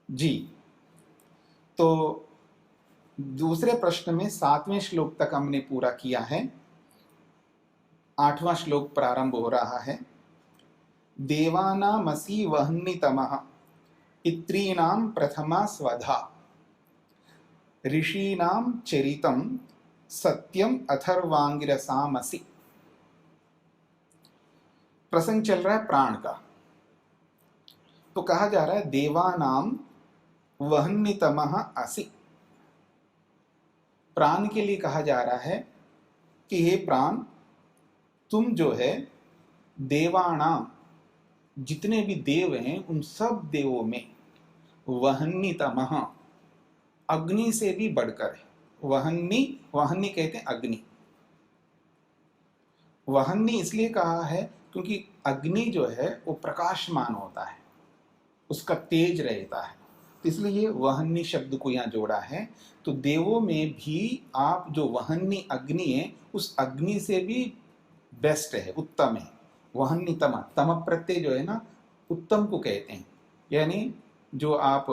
जी, तो दूसरे प्रश्न में 7वें श्लोक तक हमने पूरा किया है। 8वां श्लोक प्रारंभ हो रहा है। देवानामसि वह्नितमः पितॄणां प्रथमा स्वधा ऋषीणां चरितं सत्यम अथर्वांगिरसामसि। प्रसंग चल रहा है प्राण का। तो कहा जा रहा है देवानां वह्नितमः असि। प्राण के लिए कहा जा रहा है कि हे प्राण, तुम जो है देवानाम, जितने भी देव हैं उन सब देवों में वह्नितमः, अग्नि से भी बढ़कर है। वह्नि, वह्नि कहते हैं अग्नि। वह्नि इसलिए कहा है क्योंकि अग्नि जो है वो प्रकाशमान होता है, उसका तेज रहता है, इसलिए वह्नि शब्द को यहाँ जोड़ा है। तो देवों में भी आप जो वह्नि अग्नि है, उस अग्नि से भी बेस्ट है, उत्तम है। वह्नि तम, तम प्रत्यय जो है ना, उत्तम को कहते हैं। यानी जो आप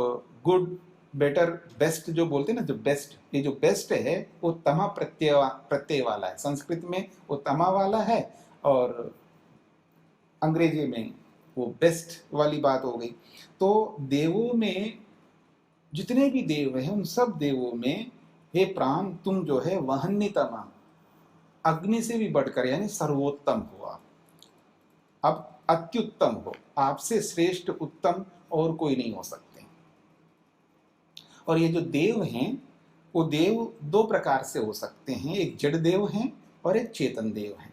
गुड, बेटर, बेस्ट जो बोलते हैं ना, जो बेस्ट, ये जो बेस्ट है वो तमा प्रत्यय वाला है। संस्कृत में वो तमा वाला है और अंग्रेजी में वो बेस्ट वाली बात हो गई। तो देवों में जितने भी देव हैं उन सब देवों में हे प्राण, तुम जो है वह्नितमा, अग्नि से भी बढ़कर, यानी सर्वोत्तम हो आप। अब अत्युत्तम हो, आपसे श्रेष्ठ उत्तम और कोई नहीं हो सकते। और ये जो देव हैं वो देव दो प्रकार से हो सकते हैं, एक जड़ देव हैं और एक चेतन देव हैं।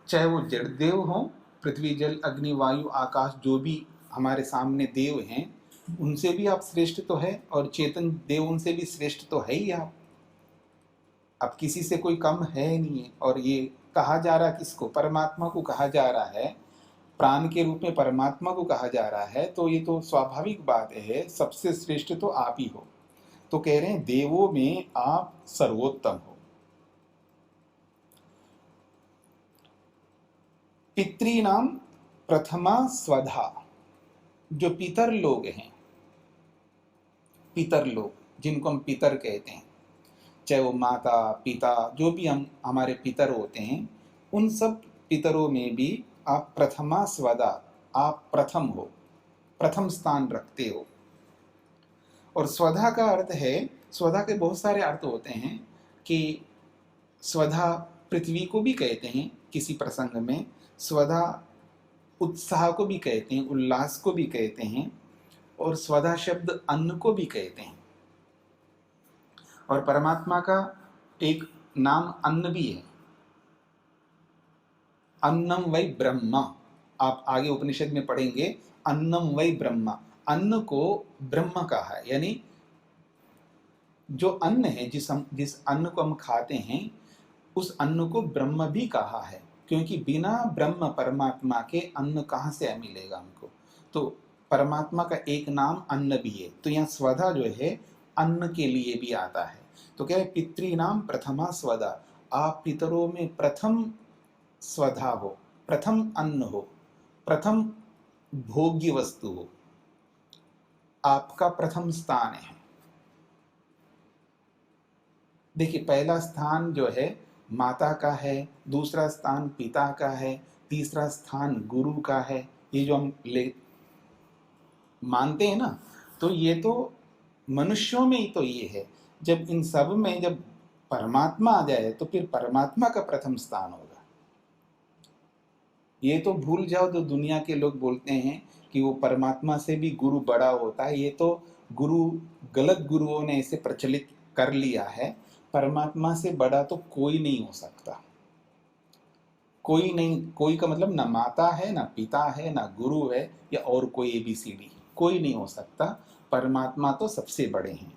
चाहे वो जड़ देव हो, पृथ्वी जल अग्नि वायु आकाश जो भी हमारे सामने देव हैं, उनसे भी आप श्रेष्ठ तो है, और चेतन देव उनसे भी श्रेष्ठ तो है ही आप। अब किसी से कोई कम है नहीं है। और ये कहा जा रहा किसको? परमात्मा को कहा जा रहा है, प्राण के रूप में परमात्मा को कहा जा रहा है। तो ये तो स्वाभाविक बात है, सबसे श्रेष्ठ तो आप ही हो। तो कह रहे हैं देवों में आप सर्वोत्तम हो। पितॄणाम प्रथमा स्वधा, जो पितर लोग हैं, पितर लोग जिनको हम पितर कहते हैं, चाहे वो माता पिता जो भी हम हमारे पितर होते हैं, उन सब पितरों में भी आप प्रथमा स्वदा, आप प्रथम हो, प्रथम स्थान रखते हो। और स्वधा का अर्थ है, स्वधा के बहुत सारे अर्थ होते हैं कि स्वधा पृथ्वी को भी कहते हैं किसी प्रसंग में, स्वधा उत्साह को भी कहते हैं, उल्लास को भी कहते हैं, और स्वधा शब्द अन्न को भी कहते हैं। और परमात्मा का एक नाम अन्न भी है, अन्नम वै ब्रह्मा। आप आगे उपनिषद में पढ़ेंगे, अन्नम वै ब्रह्मा, अन्न को ब्रह्म कहा है। यानी जो अन्न है, जिस अन्न को हम खाते हैं, उस अन्न को ब्रह्म भी कहा है, क्योंकि बिना ब्रह्म परमात्मा के अन्न कहाँ से मिलेगा हमको। तो परमात्मा का एक नाम अन्न भी है। तो यहाँ स्वधा जो है अन्न के लिए भी आता है। तो क्या है, पितृनाम प्रथमा स्वधा, आप पितरों में प्रथम स्वधा हो, प्रथम अन्न हो, प्रथम भोग्य वस्तु हो, आपका प्रथम स्थान है। देखिए, पहला स्थान जो है माता का है, दूसरा स्थान पिता का है, तीसरा स्थान गुरु का है। ये जो हम ले मानते हैं ना, तो ये तो मनुष्यों में ही तो ये है। जब इन सब में जब परमात्मा आ जाए तो फिर परमात्मा का प्रथम स्थान होगा। ये तो भूल जाओ, जो दुनिया के लोग बोलते हैं कि वो परमात्मा से भी गुरु बड़ा होता है, ये तो गुरु गलत गुरुओं ने इसे प्रचलित कर लिया है। परमात्मा से बड़ा तो कोई नहीं हो सकता, कोई नहीं। कोई का मतलब ना माता है, ना पिता है, ना गुरु है, या और कोई ABCD, कोई नहीं हो सकता। परमात्मा तो सबसे बड़े हैं।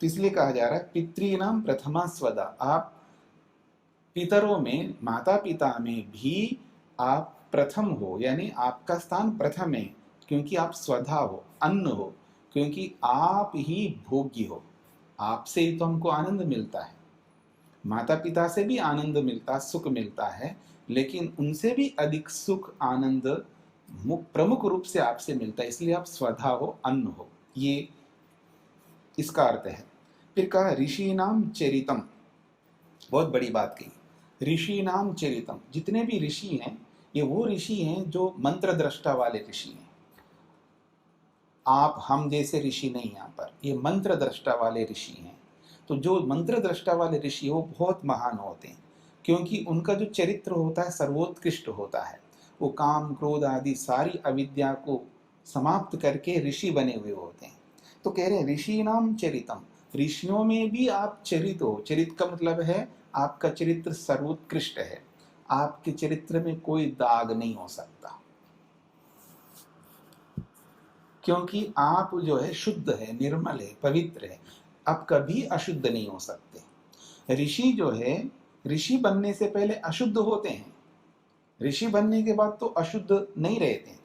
तो इसलिए कहा जा रहा है पितृणाम प्रथमा स्वदा। आप पितरों में, माता पिता में भी आप प्रथम हो, यानी आपका स्थान प्रथम है, क्योंकि आप स्वधा हो, अन्न हो, क्योंकि आप ही भोग्य हो। आपसे ही तो हमको आनंद मिलता है। माता पिता से भी आनंद मिलता, सुख मिलता है, लेकिन उनसे भी अधिक सुख आनंद प्रमुख रूप से आपसे मिलता है। इसलिए आप स्वधा हो, अन्न हो, ये इसका अर्थ है। फिर कहा ऋषि नाम चरितम, बहुत बड़ी बात कही। ऋषि नाम चरितम, जितने भी ऋषि हैं ये वो ऋषि हैं जो मंत्र दृष्टा वाले ऋषि हैं। आप हम जैसे ऋषि नहीं, यहाँ पर ये मंत्र दृष्टा वाले ऋषि हैं। तो जो मंत्र दृष्टा वाले ऋषि वो बहुत महान होते हैं, क्योंकि उनका जो चरित्र होता है सर्वोत्कृष्ट होता है। वो काम क्रोध आदि सारी अविद्या को समाप्त करके ऋषि बने हुए होते हैं। तो कह रहे हैं ऋषि नाम चरितम, ऋषियों में भी आप चरित हो। चरित का मतलब है आपका चरित्र सर्वोत्कृष्ट है, आपके चरित्र में कोई दाग नहीं हो सकता, क्योंकि आप जो है शुद्ध है, निर्मल है, पवित्र है। आप कभी अशुद्ध नहीं हो सकते। ऋषि जो है, ऋषि बनने से पहले अशुद्ध होते हैं, ऋषि बनने के बाद तो अशुद्ध नहीं रहते।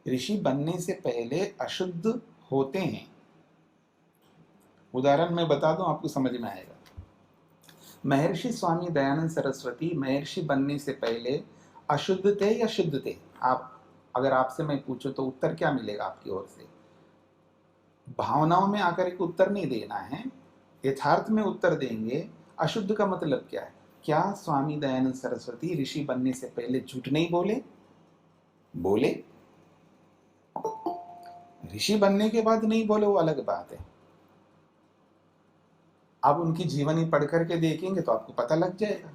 ऋषि बनने से पहले अशुद्ध होते हैं। उदाहरण मैं बता दूं, आपको समझ में आएगा। महर्षि स्वामी दयानंद सरस्वती महर्षि बनने से पहले अशुद्ध थे या शुद्ध थे? आप अगर आपसे मैं पूछूं तो उत्तर क्या मिलेगा आपकी ओर से? भावनाओं में आकर एक उत्तर नहीं देना है, यथार्थ में उत्तर देंगे। अशुद्ध का मतलब क्या है? क्या स्वामी दयानंद सरस्वती ऋषि बनने से पहले झूठ नहीं बोले? बोले। ऋषि बनने के बाद नहीं बोले, वो अलग बात है। आप उनकी जीवनी पढ़ करके देखेंगे तो आपको पता लग जाएगा।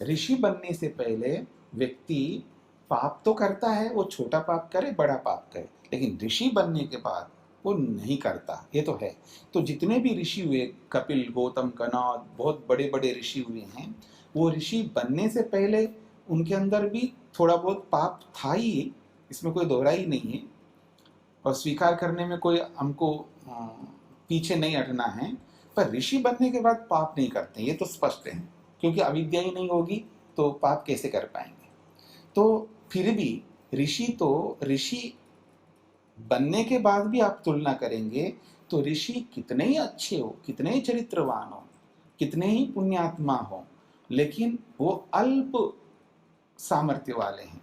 ऋषि बनने से पहले व्यक्ति पाप तो करता है, वो छोटा पाप करे बड़ा पाप करे, लेकिन ऋषि बनने के बाद वो नहीं करता, ये तो है। तो जितने भी ऋषि हुए, कपिल, गौतम, कनौद, बहुत बड़े बड़े ऋषि हुए हैं, वो ऋषि बनने से पहले उनके अंदर भी थोड़ा बहुत पाप था ही, इसमें कोई दोहराई नहीं है। और स्वीकार करने में कोई हमको पीछे नहीं हटना है। पर ऋषि बनने के बाद पाप नहीं करते, ये तो स्पष्ट है, क्योंकि अविद्या ही नहीं होगी तो पाप कैसे कर पाएंगे। तो फिर भी ऋषि बनने के बाद भी आप तुलना करेंगे तो ऋषि कितने ही अच्छे हो, कितने ही चरित्रवान हो, कितने ही पुण्यात्मा हो, लेकिन वो अल्प सामर्थ्य वाले हैं।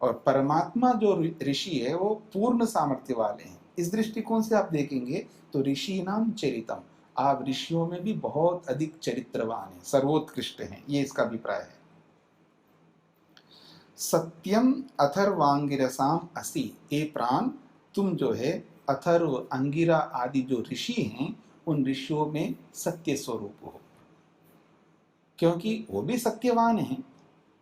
और परमात्मा जो ऋषि है वो पूर्ण सामर्थ्य वाले हैं। इस दृष्टिकोण से आप देखेंगे तो ऋषि नाम चरितम, आप ऋषियों में भी बहुत अधिक चरित्रवान हैं, सर्वोत्कृष्ट हैं, ये इसका अभिप्राय है। सत्यम अथर्वांगिरसाम असि, ए प्राण तुम जो है अथर्व, अंगिरा आदि जो ऋषि हैं उन ऋषियों में सत्य स्वरूप हो, क्योंकि वो भी सत्यवान हैं।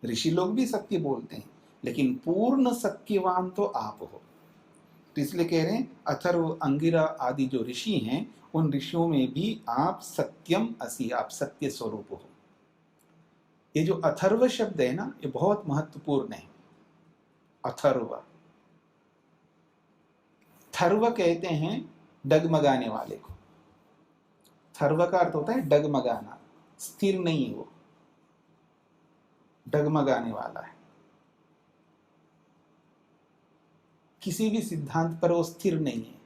ऋषि लोग भी सत्य बोलते हैं, लेकिन पूर्ण सत्यवान तो आप हो। तो इसलिए कह रहे हैं अथर्व, अंगिरा आदि जो ऋषि हैं उन ऋषियों में भी आप सत्यम असि, आप सत्य स्वरूप हो। ये जो अथर्व शब्द है ना, ये बहुत महत्वपूर्ण है। अथर्व, थर्व कहते हैं डगमगाने वाले को। थर्व का अर्थ होता है डगमगाना, स्थिर नहीं है वो, डगमगाने वाला है। किसी भी सिद्धांत पर वो स्थिर नहीं है,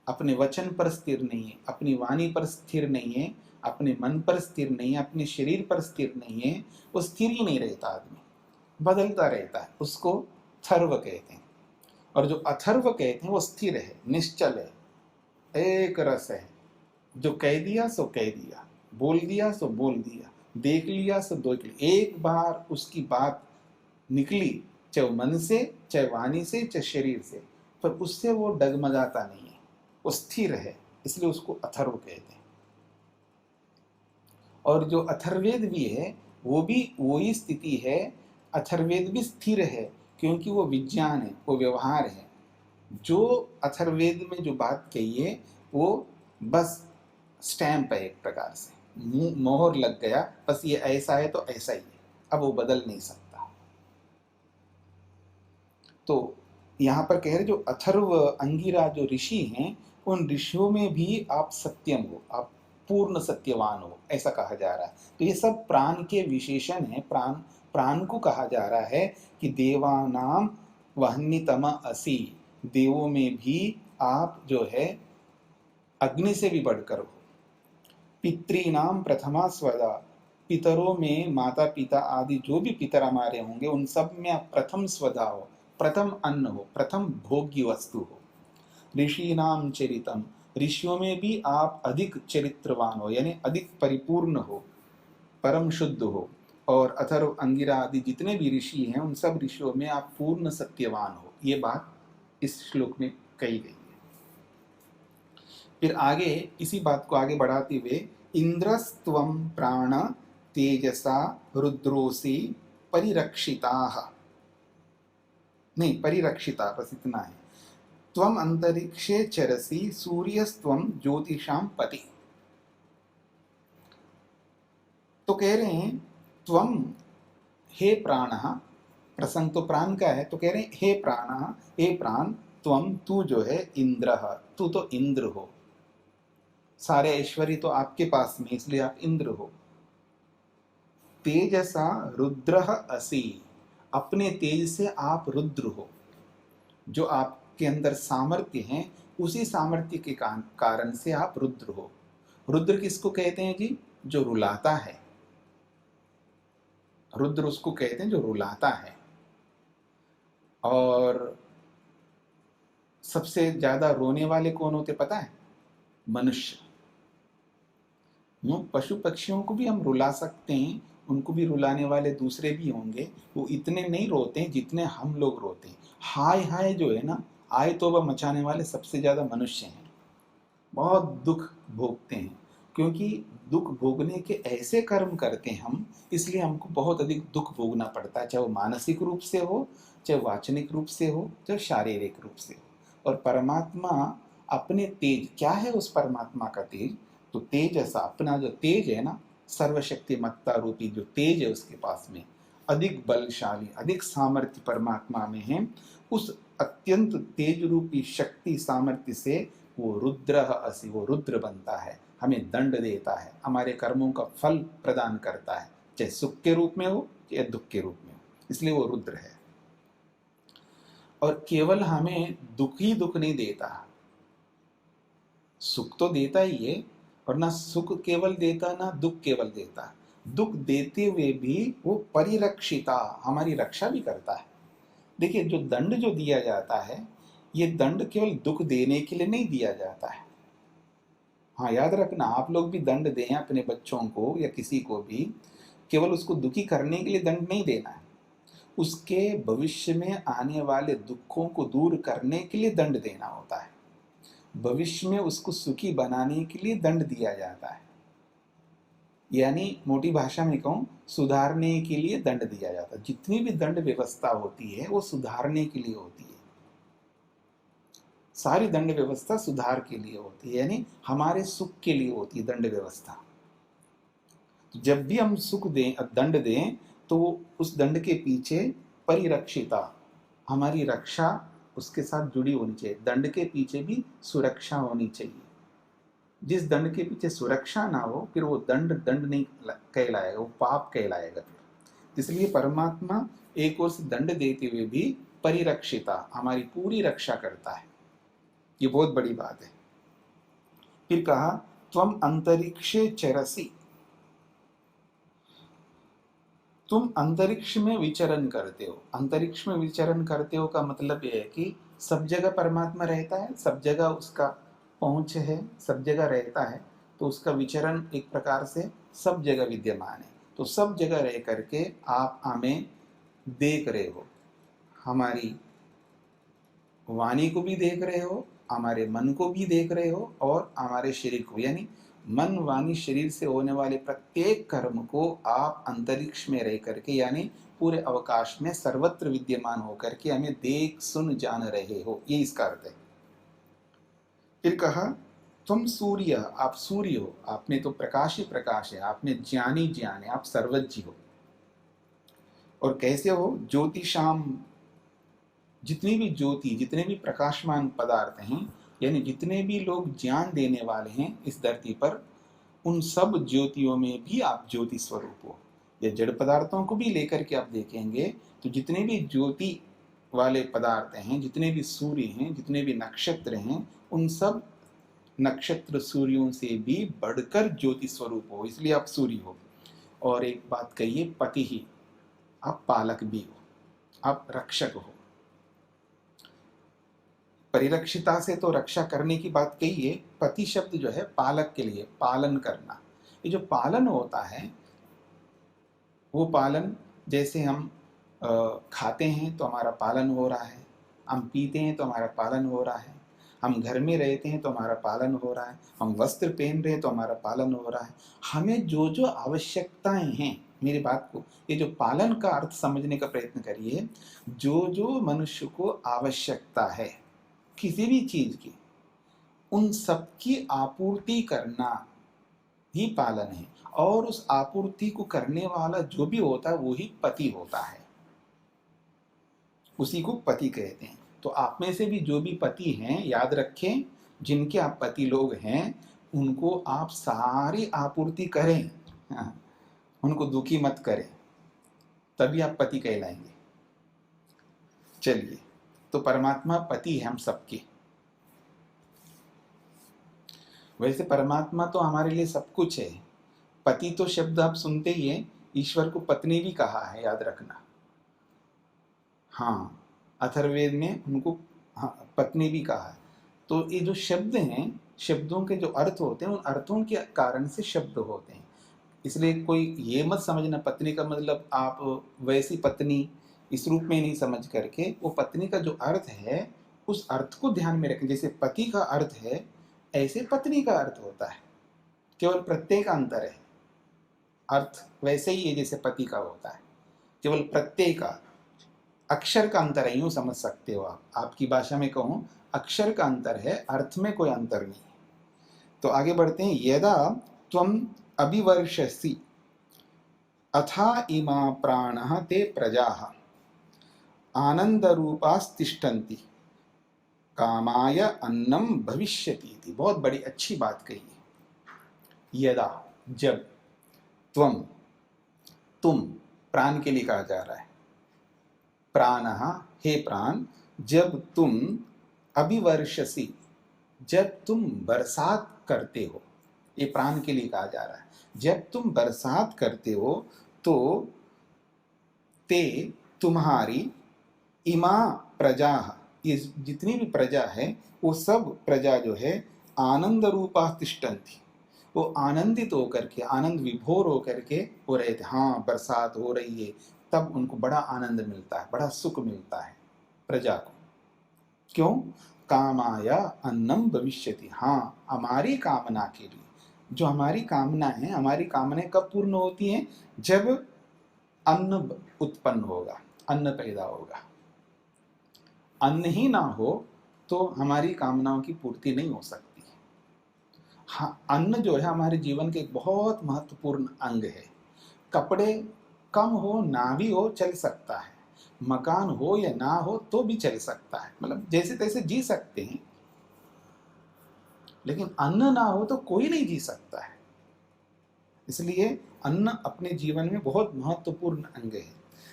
अपने वचन पर स्थिर नहीं है, अपनी वाणी पर स्थिर नहीं है, अपने मन पर स्थिर नहीं है, अपने शरीर पर स्थिर नहीं है। वो स्थिर ही नहीं रहता, आदमी बदलता रहता है, उसको थर्व कहते हैं। और जो अथर्व कहते हैं वो स्थिर है, निश्चल है, एक रस है। जो कह दिया सो कह दिया, बोल दिया सो बोल दिया, देख लिया सो देख लिया, एक बार उसकी बात निकली, चाहे वो मन से, चाहे वाणी से, चाहे शरीर से, पर उससे वो डगमगाता नहीं है, वो स्थिर है, इसलिए उसको अथर्व कहते हैं। और जो अथर्ववेद भी है वो भी वही स्थिति है, अथर्ववेद भी स्थिर है, क्योंकि वो विज्ञान है, वो व्यवहार है। जो अथर्ववेद में जो बात कही है वो बस स्टैंप है, एक प्रकार से मोहर लग गया, बस ये ऐसा है तो ऐसा ही है, अब वो बदल नहीं सकता। तो यहाँ पर कह रहे जो अथर्व अंगिरा जो ऋषि हैं, उन ऋषियों में भी आप सत्यम हो, आप पूर्ण सत्यवान हो, ऐसा कहा जा रहा है। तो ये सब प्राण के विशेषण है, प्राण को कहा जा रहा है कि देवानाम वह्नितम असि, देवों में भी आप जो है अग्नि से भी बढ़कर हो। पितृनाम प्रथमा स्वदा, पितरों में माता पिता आदि जो भी पितर हमारे होंगे उन सब में आप प्रथम स्वदा हो, प्रथम अन्न हो, प्रथम भोग्य वस्तु हो। ऋषि नाम चरितम, ऋषियों में भी आप अधिक चरित्रवान हो, यानी अधिक परिपूर्ण हो, परम शुद्ध हो। और अथर्व अंगिरा आदि जितने भी ऋषि हैं उन सब ऋषियों में आप पूर्ण सत्यवान हो, ये बात इस श्लोक में कही गई है। फिर आगे इसी बात को आगे बढ़ाते हुए इंद्रस्त्वं प्राण तेजसा रुद्रोसी परिरक्षिता, नहीं परिरक्षिता बस इतना है, त्वम अंतरिक्षे चरसी सूर्यस्त्वं ज्योतिषाम पति। तो कह रहे हैं त्वम हे प्राण, प्रसंग तो प्राण का है, तो कह रहे हैं हे प्राण, हे प्राण, त्वम तू जो है, इंद्र तू तो इंद्र हो, सारे ऐश्वर्य तो आपके पास में, इसलिए आप इंद्र हो। तेजसा रुद्र असि, अपने तेज से आप रुद्र हो, जो आपके अंदर सामर्थ्य है उसी सामर्थ्य के कारण से आप रुद्र हो। रुद्र किसको कहते हैं जी? जो रुलाता है, रुद्र उसको कहते हैं जो रुलाता है। और सबसे ज्यादा रोने वाले कौन होते पता है? मनुष्य। पशु पक्षियों को भी हम रुला सकते हैं, उनको भी रुलाने वाले दूसरे भी होंगे, वो इतने नहीं रोते हैं जितने हम लोग रोते हैं। हाय हाय जो है ना, आय तौबा मचाने वाले सबसे ज्यादा मनुष्य हैं, बहुत दुख भोगते हैं, क्योंकि दुख भोगने के ऐसे कर्म करते हैं हम, इसलिए हमको बहुत अधिक दुख भोगना पड़ता है, चाहे वो मानसिक रूप से हो, चाहे वाचनिक रूप से हो, चाहे शारीरिक रूप से हो। और परमात्मा अपने तेज, क्या है उस परमात्मा का तेज? तो तेज ऐसा अपना जो तेज है ना, सर्वशक्तिमत्ता रूपी जो तेज है उसके पास में, अधिक बलशाली, अधिक सामर्थ्य परमात्मा में है। उस अत्यंत तेज रूपी शक्ति सामर्थ्य से वो रुद्र असि, वो रुद्र बनता है, हमें दंड देता है, हमारे कर्मों का फल प्रदान करता है, चाहे सुख के रूप में हो या दुख के रूप में हो, इसलिए वो रुद्र है। और केवल हमें दुख ही दुख नहीं देता, सुख तो देता ही है, और ना सुख केवल देता ना दुख केवल देता, दुख देते हुए भी वो परिरक्षिता, हमारी रक्षा भी करता है। देखिए जो दंड जो दिया जाता है, ये दंड केवल दुख देने के लिए नहीं दिया जाता है। हाँ याद रखना, आप लोग भी दंड दें अपने बच्चों को या किसी को भी, केवल उसको दुखी करने के लिए दंड नहीं देना है, उसके भविष्य में आने वाले दुखों को दूर करने के लिए दंड देना होता है। भविष्य में उसको सुखी बनाने के लिए दंड दिया जाता है, यानी मोटी भाषा में कहूँ, सुधारने के लिए दंड दिया जाता है। जितनी भी दंड व्यवस्था होती है वो सुधारने के लिए होती है, सारी दंड व्यवस्था सुधार के लिए होती है, यानी हमारे सुख के लिए होती है दंड व्यवस्था। तो जब भी हम सुख दें, दंड दें, तो उस दंड के पीछे परिरक्षिता, हमारी रक्षा उसके साथ जुड़ी होनी चाहिए। दंड के पीछे भी सुरक्षा होनी चाहिए। जिस दंड के पीछे सुरक्षा ना हो, फिर वो दंड दंड नहीं कहलाएगा, वो पाप कहलाएगा फिर। इसलिए परमात्मा एक ओर से दंड देते हुए भी परिरक्षिता, हमारी पूरी रक्षा करता है, ये बहुत बड़ी बात है। फिर कहा त्वम अंतरिक्षे चरसी, तुम अंतरिक्ष में विचरण करते हो। अंतरिक्ष में विचरण करते हो का मतलब यह है कि सब जगह परमात्मा रहता है, सब जगह उसका पहुंच है, सब जगह रहता है, तो उसका विचरण एक प्रकार से सब जगह विद्यमान है। तो सब जगह रह करके आप हमें देख रहे हो, हमारी वाणी को भी देख रहे हो, हमारे मन को भी देख रहे हो और हमारे शरीर को, यानी मन वाणी शरीर से होने वाले प्रत्येक कर्म को आप अंतरिक्ष में रह करके यानी पूरे अवकाश में सर्वत्र विद्यमान होकर के हमें देख सुन जान रहे हो, ये इसका अर्थ है। फिर कहा तुम सूर्य, आप सूर्य हो, आप में तो प्रकाश ही प्रकाश है, आप में ज्ञान ही ज्ञान है, आप सर्वज्ञ हो। और कैसे हो? ज्योतिषाम, जितनी भी ज्योति, जितने भी प्रकाशमान पदार्थ हैं, यानी जितने भी लोग ज्ञान देने वाले हैं इस धरती पर, उन सब ज्योतियों में भी आप ज्योति स्वरूप हो। या जड़ पदार्थों को भी लेकर के आप देखेंगे तो जितने भी ज्योति वाले पदार्थ हैं, जितने भी सूर्य हैं, जितने भी नक्षत्र हैं, उन सब नक्षत्र सूर्यों से भी बढ़कर ज्योति स्वरूप हो, इसलिए आप सूर्य हो। और एक बात कहिए, पति ही, आप पालक भी हो, आप रक्षक हो। परिरक्षिता से तो रक्षा करने की बात कही है, पति शब्द जो है पालक के लिए, पालन करना। ये जो पालन होता है वो पालन, जैसे हम खाते हैं तो हमारा पालन हो रहा है, हम पीते हैं तो हमारा पालन हो रहा है, हम घर में रहते हैं तो हमारा पालन हो रहा है, हम वस्त्र पहन रहे हैं तो हमारा पालन हो रहा है। हमें जो जो आवश्यकताएं हैं, मेरी बात को, ये जो पालन का अर्थ समझने का प्रयत्न करिए, जो जो मनुष्य को आवश्यकता है किसी भी चीज की, उन सब की आपूर्ति करना ही पालन है। और उस आपूर्ति को करने वाला जो भी होता है वो ही पति होता है, उसी को पति कहते हैं। तो आप में से भी जो भी पति हैं, याद रखें, जिनके आप पति लोग हैं उनको आप सारी आपूर्ति करें, हाँ, उनको दुखी मत करें, तभी आप पति कहलाएंगे। चलिए, तो परमात्मा पति है हम सबके। वैसे परमात्मा तो हमारे लिए सब कुछ है। पति तो शब्द आप सुनते ही हैं, ईश्वर को पत्नी भी कहा है, याद रखना। हाँ, अथर्ववेद में उनको पत्नी भी कहा है। तो ये जो शब्द हैं, शब्दों के जो अर्थ होते हैं, उन अर्थों के कारण से शब्द होते हैं। इसलिए कोई ये मत समझना पत्नी का मतलब आप वैसी पत्नी इस रूप में नहीं समझ करके, वो पत्नी का जो अर्थ है उस अर्थ को ध्यान में रखें। जैसे पति का अर्थ है, ऐसे पत्नी का अर्थ होता है, केवल प्रत्यय का अंतर है। अर्थ वैसे ही है जैसे पति का होता है, केवल प्रत्यय का, अक्षर का अंतर है, यूं समझ सकते हो आप। आपकी भाषा में कहूं, अक्षर का अंतर है, अर्थ में कोई अंतर नहीं है। तो आगे बढ़ते हैं। यदा त्वम अभिवर्षसि अथा इमा प्राणः ते प्रजाः आनंदरूपास्तिष्ठन्ति कामाय अन्नम भविष्यति। बहुत बड़ी अच्छी बात कही है। यदा, जब, त्वम, तुम, प्राण के लिए कहा जा रहा है, प्राणः, हे प्राण, जब तुम, अभिवर्षसि, जब तुम बरसात करते हो, ये प्राण के लिए कहा जा रहा है। जब तुम बरसात करते हो तो ते, तुम्हारी, इमा प्रजा, ये जितनी भी प्रजा है वो सब प्रजा जो है आनंद रूपा तिष्ठन्ति, वो आनंदित होकर के, आनंद विभोर होकर के वो रहते। हाँ, बरसात हो रही है तब उनको बड़ा आनंद मिलता है, बड़ा सुख मिलता है प्रजा को। क्यों? कामाया अन्नम भविष्यति। हाँ, हमारी कामना के लिए, जो हमारी कामना है, हमारी कामनाएं कब पूर्ण होती हैं? जब अन्न उत्पन्न होगा, अन्न पैदा होगा। अन्न ही ना हो तो हमारी कामनाओं की पूर्ति नहीं हो सकती। हाँ, अन्न जो है हमारे जीवन के एक बहुत महत्वपूर्ण अंग है। कपड़े कम हो ना भी हो चल सकता है, मकान हो या ना हो तो भी चल सकता है, मतलब जैसे तैसे जी सकते हैं, लेकिन अन्न ना हो तो कोई नहीं जी सकता है। इसलिए अन्न अपने जीवन में बहुत महत्वपूर्ण अंग है।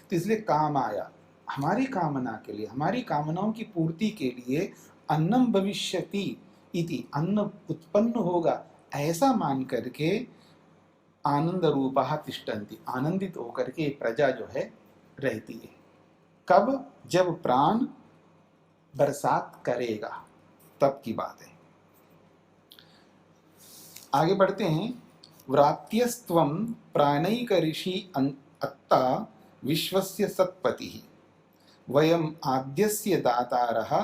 तो इसलिए काम आया, हमारी कामना के लिए, हमारी कामनाओं की पूर्ति के लिए अन्नम भविष्यति इति, अन्न उत्पन्न होगा ऐसा मान करके आनंद रूपा तिष्ठन्ति, आनंदित होकर के प्रजा जो है रहती है। कब? जब प्राण बरसात करेगा तब की बात है। आगे बढ़ते हैं। व्रात्यस्त्वं प्राणैक ऋषि अत्ता विश्वस्य सत्पतिः वयम आद्यस्य दातारः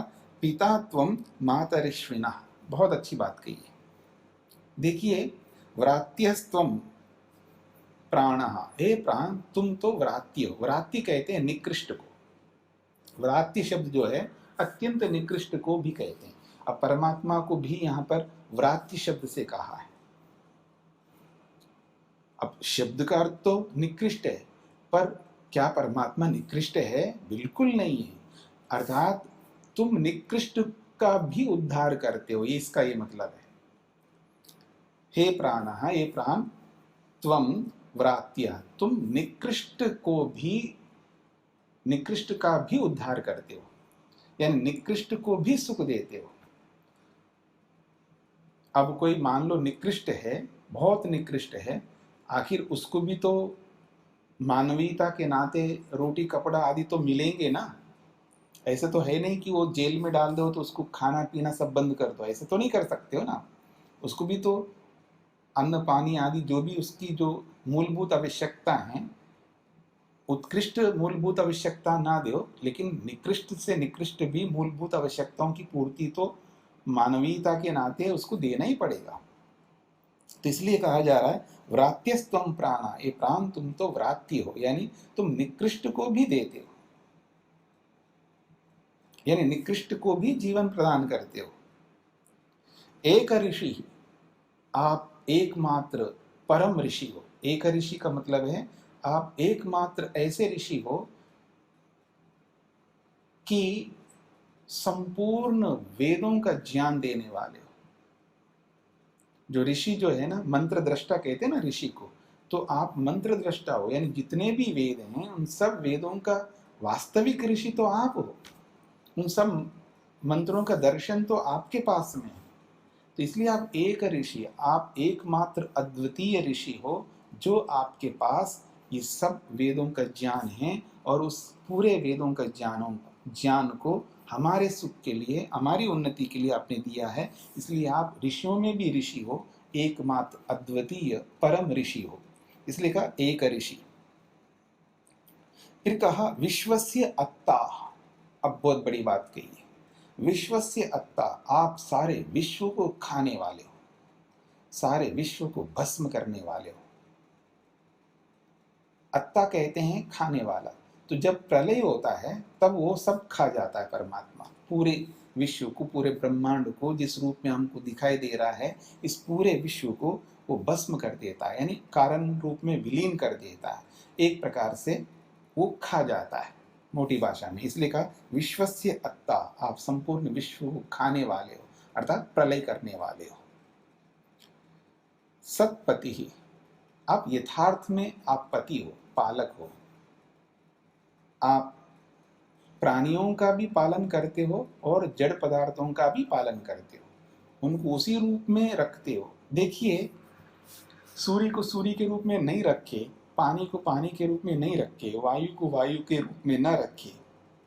पिता त्वं मातरिश्विनः। बहुत अच्छी बात कही है। देखिए, व्रात्यस्त्वं प्राणः, हे प्राण तुम तो व्रात्य हो। व्रात्य कहते हैं निकृष्ट को। व्रात्य शब्द जो है अत्यंत निकृष्ट को भी कहते हैं। अब परमात्मा को भी यहाँ पर व्रात्य शब्द से कहा है। अब शब्द का अर्थ तो निकृष्ट है, पर क्या परमात्मा निकृष्ट है? बिल्कुल नहीं है। अर्थात तुम निकृष्ट का भी उद्धार करते हो, ये इसका ये मतलब है। हे प्राण, हे प्राण, त्वम व्रात्य, तुम निकृष्ट का भी उद्धार करते हो, यानी निकृष्ट को भी सुख देते हो। अब कोई मान लो निकृष्ट है, बहुत निकृष्ट है, आखिर उसको भी तो मानवीयता के नाते रोटी कपड़ा आदि तो मिलेंगे ना। ऐसे तो है नहीं कि वो जेल में डाल दो तो उसको खाना पीना सब बंद कर दो, ऐसे तो नहीं कर सकते हो ना। उसको भी तो अन्न पानी आदि जो भी उसकी जो मूलभूत आवश्यकता है, उत्कृष्ट मूलभूत आवश्यकता ना दो, लेकिन निकृष्ट से निकृष्ट भी मूलभूत आवश्यकताओं की पूर्ति तो मानवीयता के नाते उसको देना ही पड़ेगा। तो इसलिए कहा जा रहा है व्रात्यस्त्वं प्राणा, ये प्राण तुम तो व्रात्य हो, यानी तुम निकृष्ट को भी देते हो, यानी निकृष्ट को भी जीवन प्रदान करते हो। एक ऋषि, आप एकमात्र परम ऋषि हो। एक ऋषि का मतलब है आप एकमात्र ऐसे ऋषि हो कि संपूर्ण वेदों का ज्ञान देने वाले हो। जो ऋषि जो है ना, मंत्र दृष्टा कहते हैं ना ऋषि को, तो आप मंत्र दृष्टा हो, यानी जितने भी वेद हैं उन सब वेदों का वास्तविक ऋषि तो आप हो। उन सब मंत्रों का दर्शन तो आपके पास में है। तो इसलिए आप एक ऋषि, आप एकमात्र अद्वितीय ऋषि हो, जो आपके पास ये सब वेदों का ज्ञान है, और उस पूरे वेदों का ज्ञान को हमारे सुख के लिए, हमारी उन्नति के लिए आपने दिया है। इसलिए आप ऋषियों में भी ऋषि हो, एकमात्र अद्वितीय परम ऋषि हो, इसलिए कहा एक ऋषि। फिर कहा विश्वस्य अत्ता। अब बहुत बड़ी बात कही है, विश्वस्य अत्ता, आप सारे विश्व को खाने वाले हो, सारे विश्व को भस्म करने वाले हो। अत्ता कहते हैं खाने वाला। तो जब प्रलय होता है तब वो सब खा जाता है परमात्मा, पूरे विश्व को, पूरे ब्रह्मांड को, जिस रूप में हमको दिखाई दे रहा है, इस पूरे विश्व को वो भस्म कर देता है, यानी कारण रूप में विलीन कर देता है। एक प्रकार से वो खा जाता है मोटी भाषा में। इसलिए कहा विश्वस्य अत्ता, आप संपूर्ण विश्व को खाने वाले हो, अर्थात प्रलय करने वाले हो। सत्पति ही, आप यथार्थ में आप पति हो, पालक हो। आप प्राणियों का भी पालन करते हो और जड़ पदार्थों का भी पालन करते हो, उनको उसी रूप में रखते हो। देखिए, सूर्य को सूर्य के रूप में नहीं रखे, पानी को पानी के रूप में नहीं रखे, वायु को वायु के रूप में न रखे,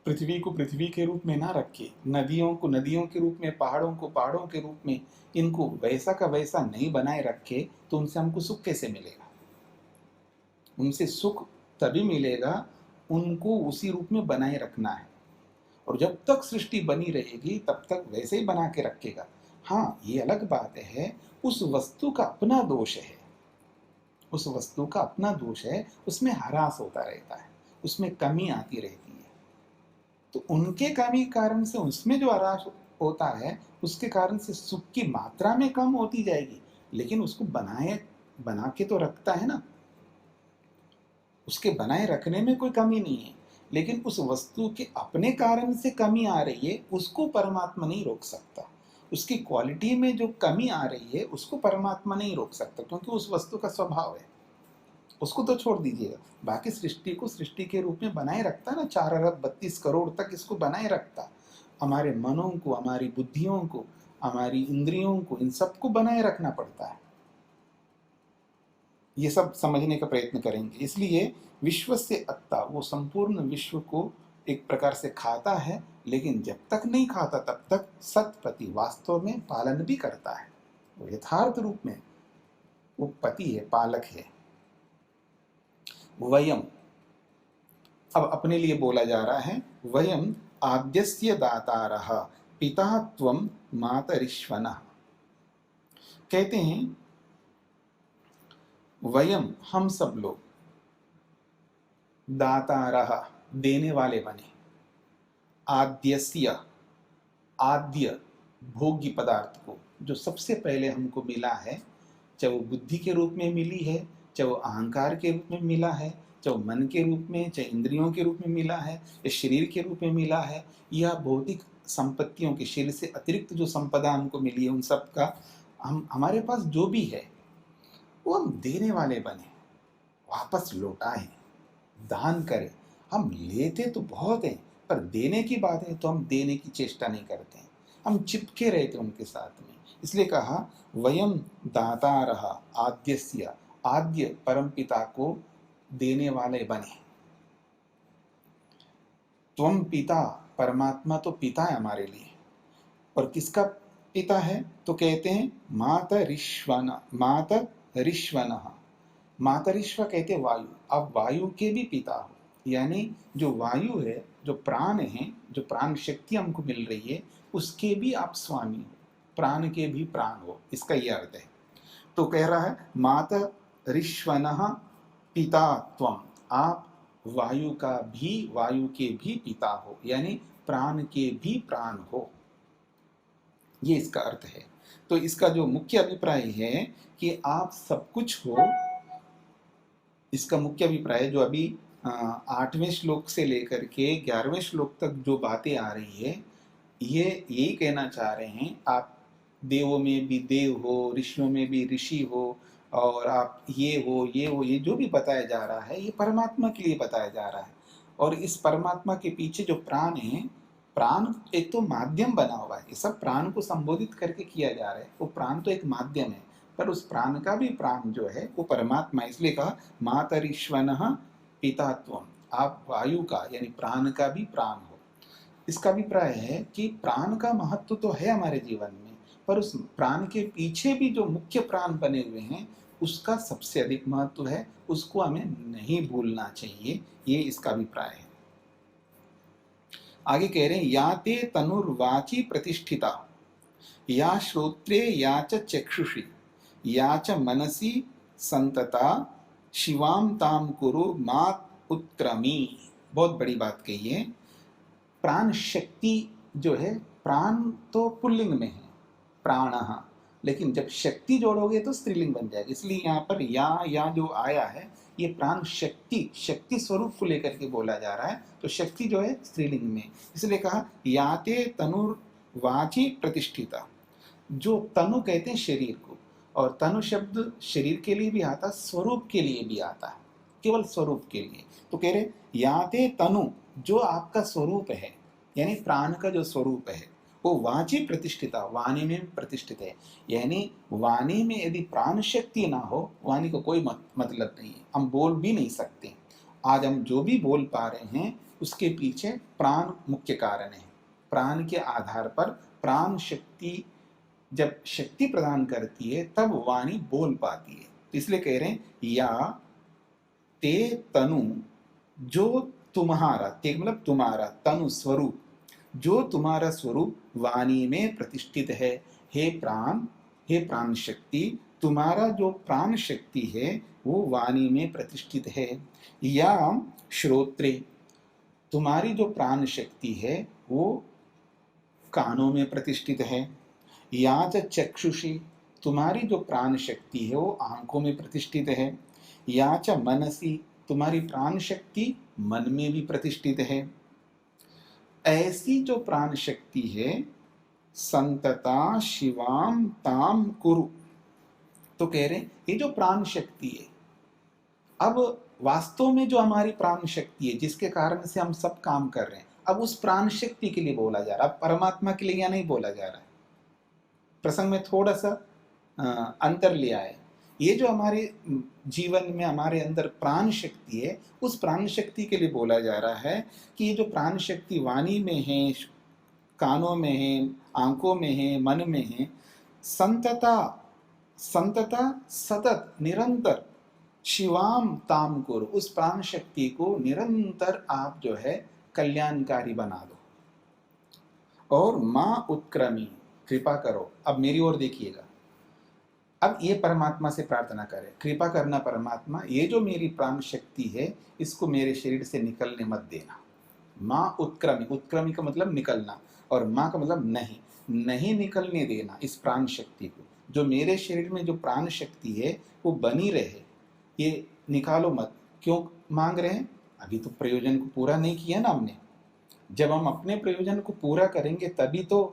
पृथ्वी को पृथ्वी के रूप में ना रखे, नदियों को नदियों के रूप में, पहाड़ों को पहाड़ों के रूप में, इनको वैसा का वैसा नहीं बनाए रखे, तो उनसे हमको सुख कैसे मिलेगा? उनसे सुख तभी मिलेगा, उनको उसी रूप में बनाए रखना है। और जब तक सृष्टि बनी रहेगी तब तक वैसे ही बना के रखेगा। हाँ, ये अलग बात है, उस वस्तु का अपना दोष है, उस वस्तु का अपना दोष है, उसमें ह्रास होता रहता है, उसमें कमी आती रहती है। तो उनके कमी कारण से उसमें जो ह्रास होता है, उसके कारण से सुख की मात्रा में कम होती जाएगी, लेकिन उसको बना के तो रखता है ना, उसके बनाए रखने में कोई कमी नहीं है। लेकिन उस वस्तु के अपने कारण से कमी आ रही है, उसको परमात्मा नहीं रोक सकता। उसकी क्वालिटी में जो कमी आ रही है उसको परमात्मा नहीं रोक सकता, क्योंकि उस वस्तु का स्वभाव है। उसको तो छोड़ दीजिएगा, बाकी सृष्टि को सृष्टि के रूप में बनाए रखता ना, 4 अरब 32 करोड़ तक इसको बनाए रखता। हमारे मनों को, हमारी बुद्धियों को, हमारी इंद्रियों को, इन सबको बनाए रखना पड़ता है। ये सब समझने का प्रयत्न करेंगे। इसलिए विश्व से अत्ता, वो संपूर्ण विश्व को एक प्रकार से खाता है, लेकिन जब तक नहीं खाता तब तक सतपति, वास्तव में पालन भी करता है, वो यथार्थ रूप में वो पति है, पालक है। वयम, अब अपने लिए बोला जा रहा है, वयम आद्यस्य दातारः पिता त्वं मातरिश्वनः। कहते हैं वयम, हम सब लोग, दातारः, देने वाले बने, आद्यस्य, आद्य भोग्य पदार्थ को, जो सबसे पहले हमको मिला है, चाहे वो बुद्धि के रूप में मिली है, चाहे वो अहंकार के रूप में मिला है, चाहे वो मन के रूप में, चाहे इंद्रियों के रूप में मिला है, या शरीर के रूप में मिला है, या भौतिक संपत्तियों के, शरीर से अतिरिक्त जो संपदा हमको मिली है, उन सब का हमारे पास जो भी है वो हम देने वाले बने, वापस लौटाएं, दान करें। हम लेते तो बहुत हैं, पर देने की बात है तो हम देने की चेष्टा नहीं करते हैं, हम चिपके रहते उनके साथ में। इसलिए कहा वयम दातारः आद्यस्य, आद्य परमपिता को देने वाले बने। त्वम पिता, परमात्मा तो पिता है हमारे लिए, और किसका पिता है? तो कहते हैं मातरिश्वन, मातरिश्वनः। मातरिश्व कहते हैं वायु, आप वायु के भी पिता हो, यानी जो वायु है, जो प्राण है, जो प्राण शक्ति हमको मिल रही है, उसके भी आप स्वामी हो, प्राण के भी प्राण हो, इसका यह अर्थ है। तो कह रहा है मातरिश्वनः पिता त्वम, आप वायु का भी, वायु के भी पिता हो, यानी प्राण के भी प्राण हो, ये इसका अर्थ है। तो इसका जो मुख्य अभिप्राय है कि आप सब कुछ हो, इसका मुख्य अभिप्राय जो अभी 8वें श्लोक से लेकर के 11वें श्लोक तक जो बातें आ रही है, ये यही कहना चाह रहे हैं, आप देवों में भी देव हो, ऋषियों में भी ऋषि हो, और आप ये हो, ये जो भी बताया जा रहा है, ये परमात्मा के लिए बताया जा रहा है। और इस परमात्मा के पीछे जो प्राण है, प्राण एक तो माध्यम बना हुआ है, ये सब प्राण को संबोधित करके किया जा रहा है, वो प्राण तो एक माध्यम है, पर उस प्राण का भी प्राण जो है वो परमात्मा। इसलिए कहा मातरिश्वनः पितात्वम, आप वायु का यानी प्राण का भी प्राण हो। इसका अभिप्राय है कि प्राण का महत्व तो है हमारे जीवन में, पर उस प्राण के पीछे भी जो मुख्य प्राण बने हुए हैं, उसका सबसे अधिक महत्व है, उसको हमें नहीं भूलना चाहिए, ये इसका अभिप्राय है। आगे कह रहे हैं या ते तनुर्वाची प्रतिष्ठिता, या श्रोत्रे या च चक्षुषी, या च मनसी संतता, शिवाम ताम कुरु मात उत्क्रमी। बहुत बड़ी बात कही है। प्राण शक्ति जो है, प्राण तो पुल्लिंग में है, प्राणः, लेकिन जब शक्ति जोड़ोगे तो स्त्रीलिंग बन जाएगा, इसलिए यहाँ पर या जो आया है, ये प्राण शक्ति, शक्ति स्वरूप को लेकर के बोला जा रहा है, तो शक्ति जो है स्त्रीलिंग में, इसलिए कहा याते तनुर्वाची प्रतिष्ठिता। जो तनु कहते हैं शरीर को, और तनु शब्द शरीर के लिए भी आता, स्वरूप के लिए भी आता है, केवल स्वरूप के लिए। तो कह रहे याते तनु, जो आपका स्वरूप है, यानी प्राण का जो स्वरूप है, वो वाची प्रतिष्ठिता, वाणी में प्रतिष्ठित है, यानी वाणी में यदि प्राण शक्ति ना हो, वाणी को कोई मतलब नहीं है, हम बोल भी नहीं सकते। आज हम जो भी बोल पा रहे हैं, उसके पीछे प्राण मुख्य कारण है। प्राण के आधार पर प्राण शक्ति जब शक्ति प्रदान करती है, तब वाणी बोल पाती है। तो इसलिए कह रहे हैं या ते तनु, जो तुम्हारा, ते मतलब तुम्हारा, तनु स्वरूप, जो तुम्हारा स्वरूप वाणी में प्रतिष्ठित है, हे प्राण शक्ति, तुम्हारा जो प्राण शक्ति है वो वाणी में प्रतिष्ठित है। या श्रोत्रे, तुम्हारी जो प्राण शक्ति है वो कानों में प्रतिष्ठित है। या च चक्षुषी, तुम्हारी जो प्राण शक्ति है वो आंखों में प्रतिष्ठित है। या च मनसी, तुम्हारी प्राण शक्ति मन में भी प्रतिष्ठित है। ऐसी जो प्राण शक्ति है, संतता शिवाम ताम कुरु। तो कह रहे हैं ये जो प्राण शक्ति है, अब वास्तव में जो हमारी प्राण शक्ति है, जिसके कारण से हम सब काम कर रहे हैं, अब उस प्राण शक्ति के लिए बोला जा रहा है, परमात्मा के लिए यहाँ नहीं बोला जा रहा है। प्रसंग में थोड़ा सा अंतर लिया है। ये जो हमारे जीवन में हमारे अंदर प्राण शक्ति है, उस प्राण शक्ति के लिए बोला जा रहा है कि ये जो प्राण शक्ति वाणी में है, कानों में है, आंखों में है, मन में है, संतता संतता सतत निरंतर शिवाम ताम कुरु, उस प्राण शक्ति को निरंतर आप जो है कल्याणकारी बना दो। और माँ उत्क्रमी, कृपा करो। अब मेरी ओर देखिएगा, अब ये परमात्मा से प्रार्थना करें, कृपा करना परमात्मा, ये जो मेरी प्राण शक्ति है इसको मेरे शरीर से निकलने मत देना। माँ उत्क्रमी, उत्क्रमी का मतलब निकलना, और माँ का मतलब नहीं, नहीं निकलने देना इस प्राण शक्ति को। जो मेरे शरीर में जो प्राण शक्ति है वो बनी रहे, ये निकालो मत। क्यों मांग रहे हैं? अभी तो प्रयोजन को पूरा नहीं किया ना हमने। जब हम अपने प्रयोजन को पूरा करेंगे तभी तो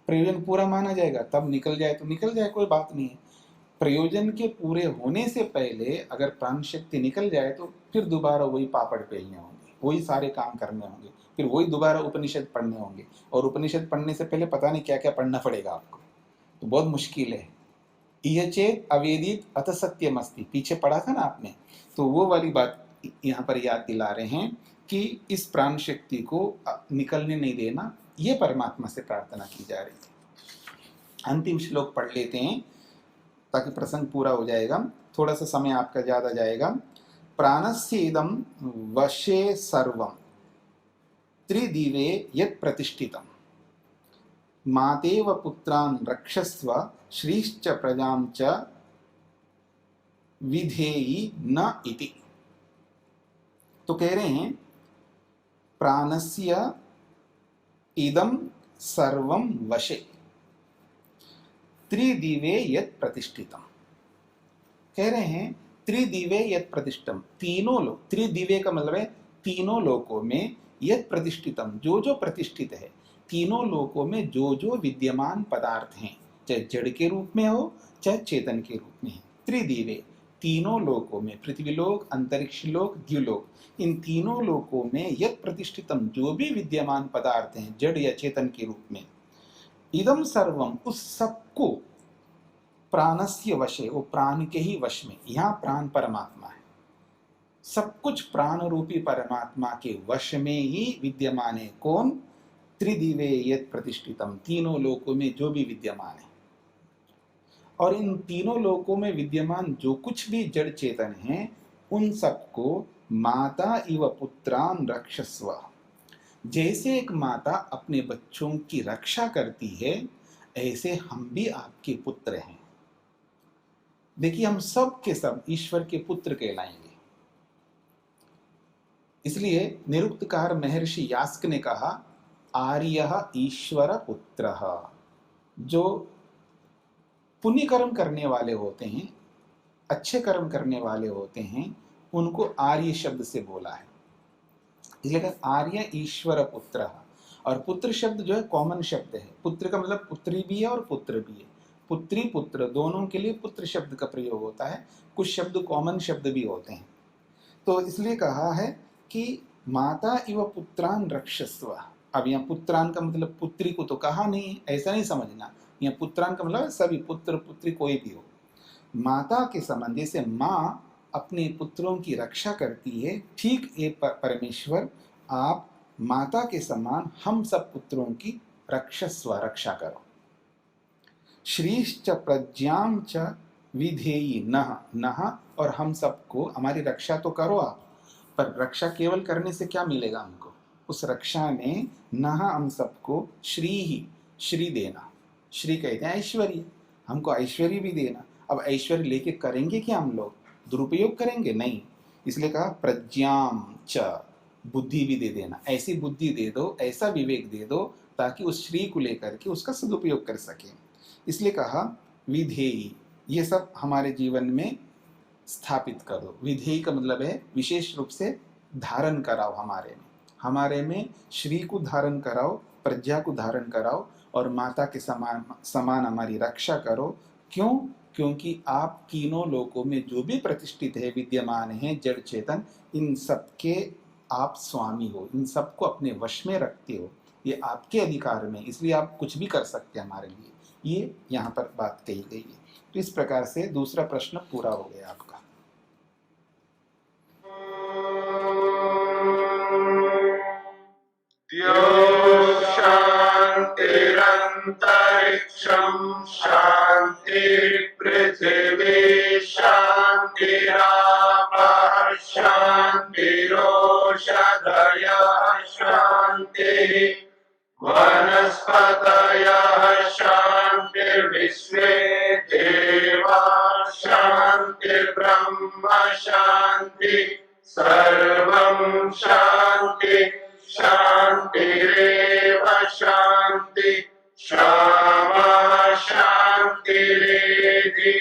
प्रयोजन पूरा माना जाएगा। तब निकल जाए तो निकल जाए, कोई बात नहीं है। प्रयोजन के पूरे होने से पहले अगर प्राण शक्ति निकल जाए तो फिर दोबारा वही पापड़ बेलने होंगे, वही सारे काम करने होंगे, फिर वही दोबारा उपनिषद पढ़ने होंगे, और उपनिषद पढ़ने से पहले पता नहीं क्या क्या पढ़ना पड़ेगा आपको, तो बहुत मुश्किल है। यह चेत अवेदित अत सत्यम अस्ति, पीछे पढ़ा था ना आपने, तो वो वाली बात यहाँ पर याद दिला रहे हैं कि इस प्राण शक्ति को निकलने नहीं देना, ये परमात्मा से प्रार्थना की जा रही है। अंतिम श्लोक पढ़ लेते हैं ताकि प्रसंग पूरा हो जाएगा, थोड़ा सा समय आपका ज्यादा जाएगा। प्राणस्य इदं वशे सर्वं त्रिदिवे यत् प्रतिष्ठितम् मातेव पुत्रान् रक्षस्व श्रीश्च प्रजां च विधेयि न इति। तो कह रहे हैं प्राणस्य इदं सर्वं वशे त्रिदिवे यत् प्रतिष्ठितम। कह रहे हैं त्रिदिवे यत् प्रतिष्ठितम, तीनों लोक, त्रिदिवे का मतलब है तीनों लोकों में, यत् प्रतिष्ठितम जो जो प्रतिष्ठित है, तीनों लोकों में जो जो विद्यमान पदार्थ हैं, चाहे जड़ के रूप में हो चाहे चेतन के रूप में है। त्रिदिवे, तीनों लोकों में, पृथ्वी लोक, अंतरिक्ष लोक, द्युलोक, इन तीनों लोकों में यत् प्रतिष्ठितम जो भी विद्यमान पदार्थ हैं जड़ या चेतन के रूप में, इदम सर्वम उस सबको, प्राणस्य वशे, वो प्राण के ही वश में, यहाँ प्राण परमात्मा है, सब कुछ प्राण रूपी परमात्मा के वश में ही विद्यमान है। कौन? त्रिदिवे यत् प्रतिष्ठितम, तीनों लोकों में जो भी विद्यमान है। और इन तीनों लोकों में विद्यमान जो कुछ भी जड़ चेतन है उन सबको माता इव पुत्रान रक्षस्व, जैसे एक माता अपने बच्चों की रक्षा करती है ऐसे हम भी आपके पुत्र हैं। देखिए हम सब के सब ईश्वर के पुत्र कहलाएंगे। इसलिए निरुक्तकार महर्षि यास्क ने कहा आर्यः ईश्वर पुत्रः, जो पुण्य कर्म करने वाले होते हैं, अच्छे कर्म करने वाले होते हैं, उनको आर्य शब्द से बोला है। इसलिए आर्य ईश्वर पुत्र, और पुत्र शब्द जो है कॉमन शब्द है। पुत्र का मतलब पुत्री भी है और पुत्र भी है, पुत्री पुत्र दोनों के लिए पुत्र शब्द का प्रयोग होता है। कुछ शब्द कॉमन शब्द भी होते हैं। तो इसलिए कहा है कि माता इव पुत्रान रक्षस्व। अब यहाँ पुत्रान का मतलब पुत्री को तो कहा नहीं, ऐसा नहीं समझना। यहाँ पुत्रान का मतलब सभी, पुत्र पुत्री कोई भी हो। माता के समान, जैसे माँ अपने पुत्रों की रक्षा करती है, ठीक ये परमेश्वर आप माता के समान हम सब पुत्रों की रक्षस्व, रक्षा करो। श्रीश्च प्रज्ञां च विधेयि नः, नः और हम सबको हमारी रक्षा तो करो आप, पर रक्षा केवल करने से क्या मिलेगा हमको? उस रक्षा में नः हम सबको श्री ही, श्री देना। श्री कहते हैं ऐश्वर्य, हमको ऐश्वर्य भी देना। अब ऐश्वर्य लेके करेंगे क्या हम लोग? दुरुपयोग करेंगे? नहीं। इसलिए कहा प्रज्ञां च, बुद्धि भी दे देना। ऐसी बुद्धि दे दो, ऐसा विवेक दे दो ताकि उस श्री को लेकर के उसका सदुपयोग कर सके। इसलिए कहा विधेयी, ये सब हमारे जीवन में स्थापित करो। विधेयी का मतलब है विशेष रूप से धारण कराओ हमारे में श्री को धारण कराओ, प्रज्ञा को धारण कराओ, और माता के समान हमारी रक्षा करो। क्यों? क्योंकि आप तीनों लोकों में जो भी प्रतिष्ठित है, विद्यमान है, जड़ चेतन, इन सबके आप स्वामी हो, इन सबको अपने वश में रखते हो, ये आपके अधिकार में, इसलिए आप कुछ भी कर सकते हैं हमारे लिए। ये यहाँ पर बात कही गई है। तो इस प्रकार से दूसरा प्रश्न पूरा हो गया आपका। शांतिरंतरिक्षं शांति पृथ्वी शान्तिः वनस्पतयः शान्तिर्विश्वे देवा शान्तिर्ब्रह्म शान्ति सर्वं शान्ति शान्तिरेव शान्ति शामा शान्तिरेधि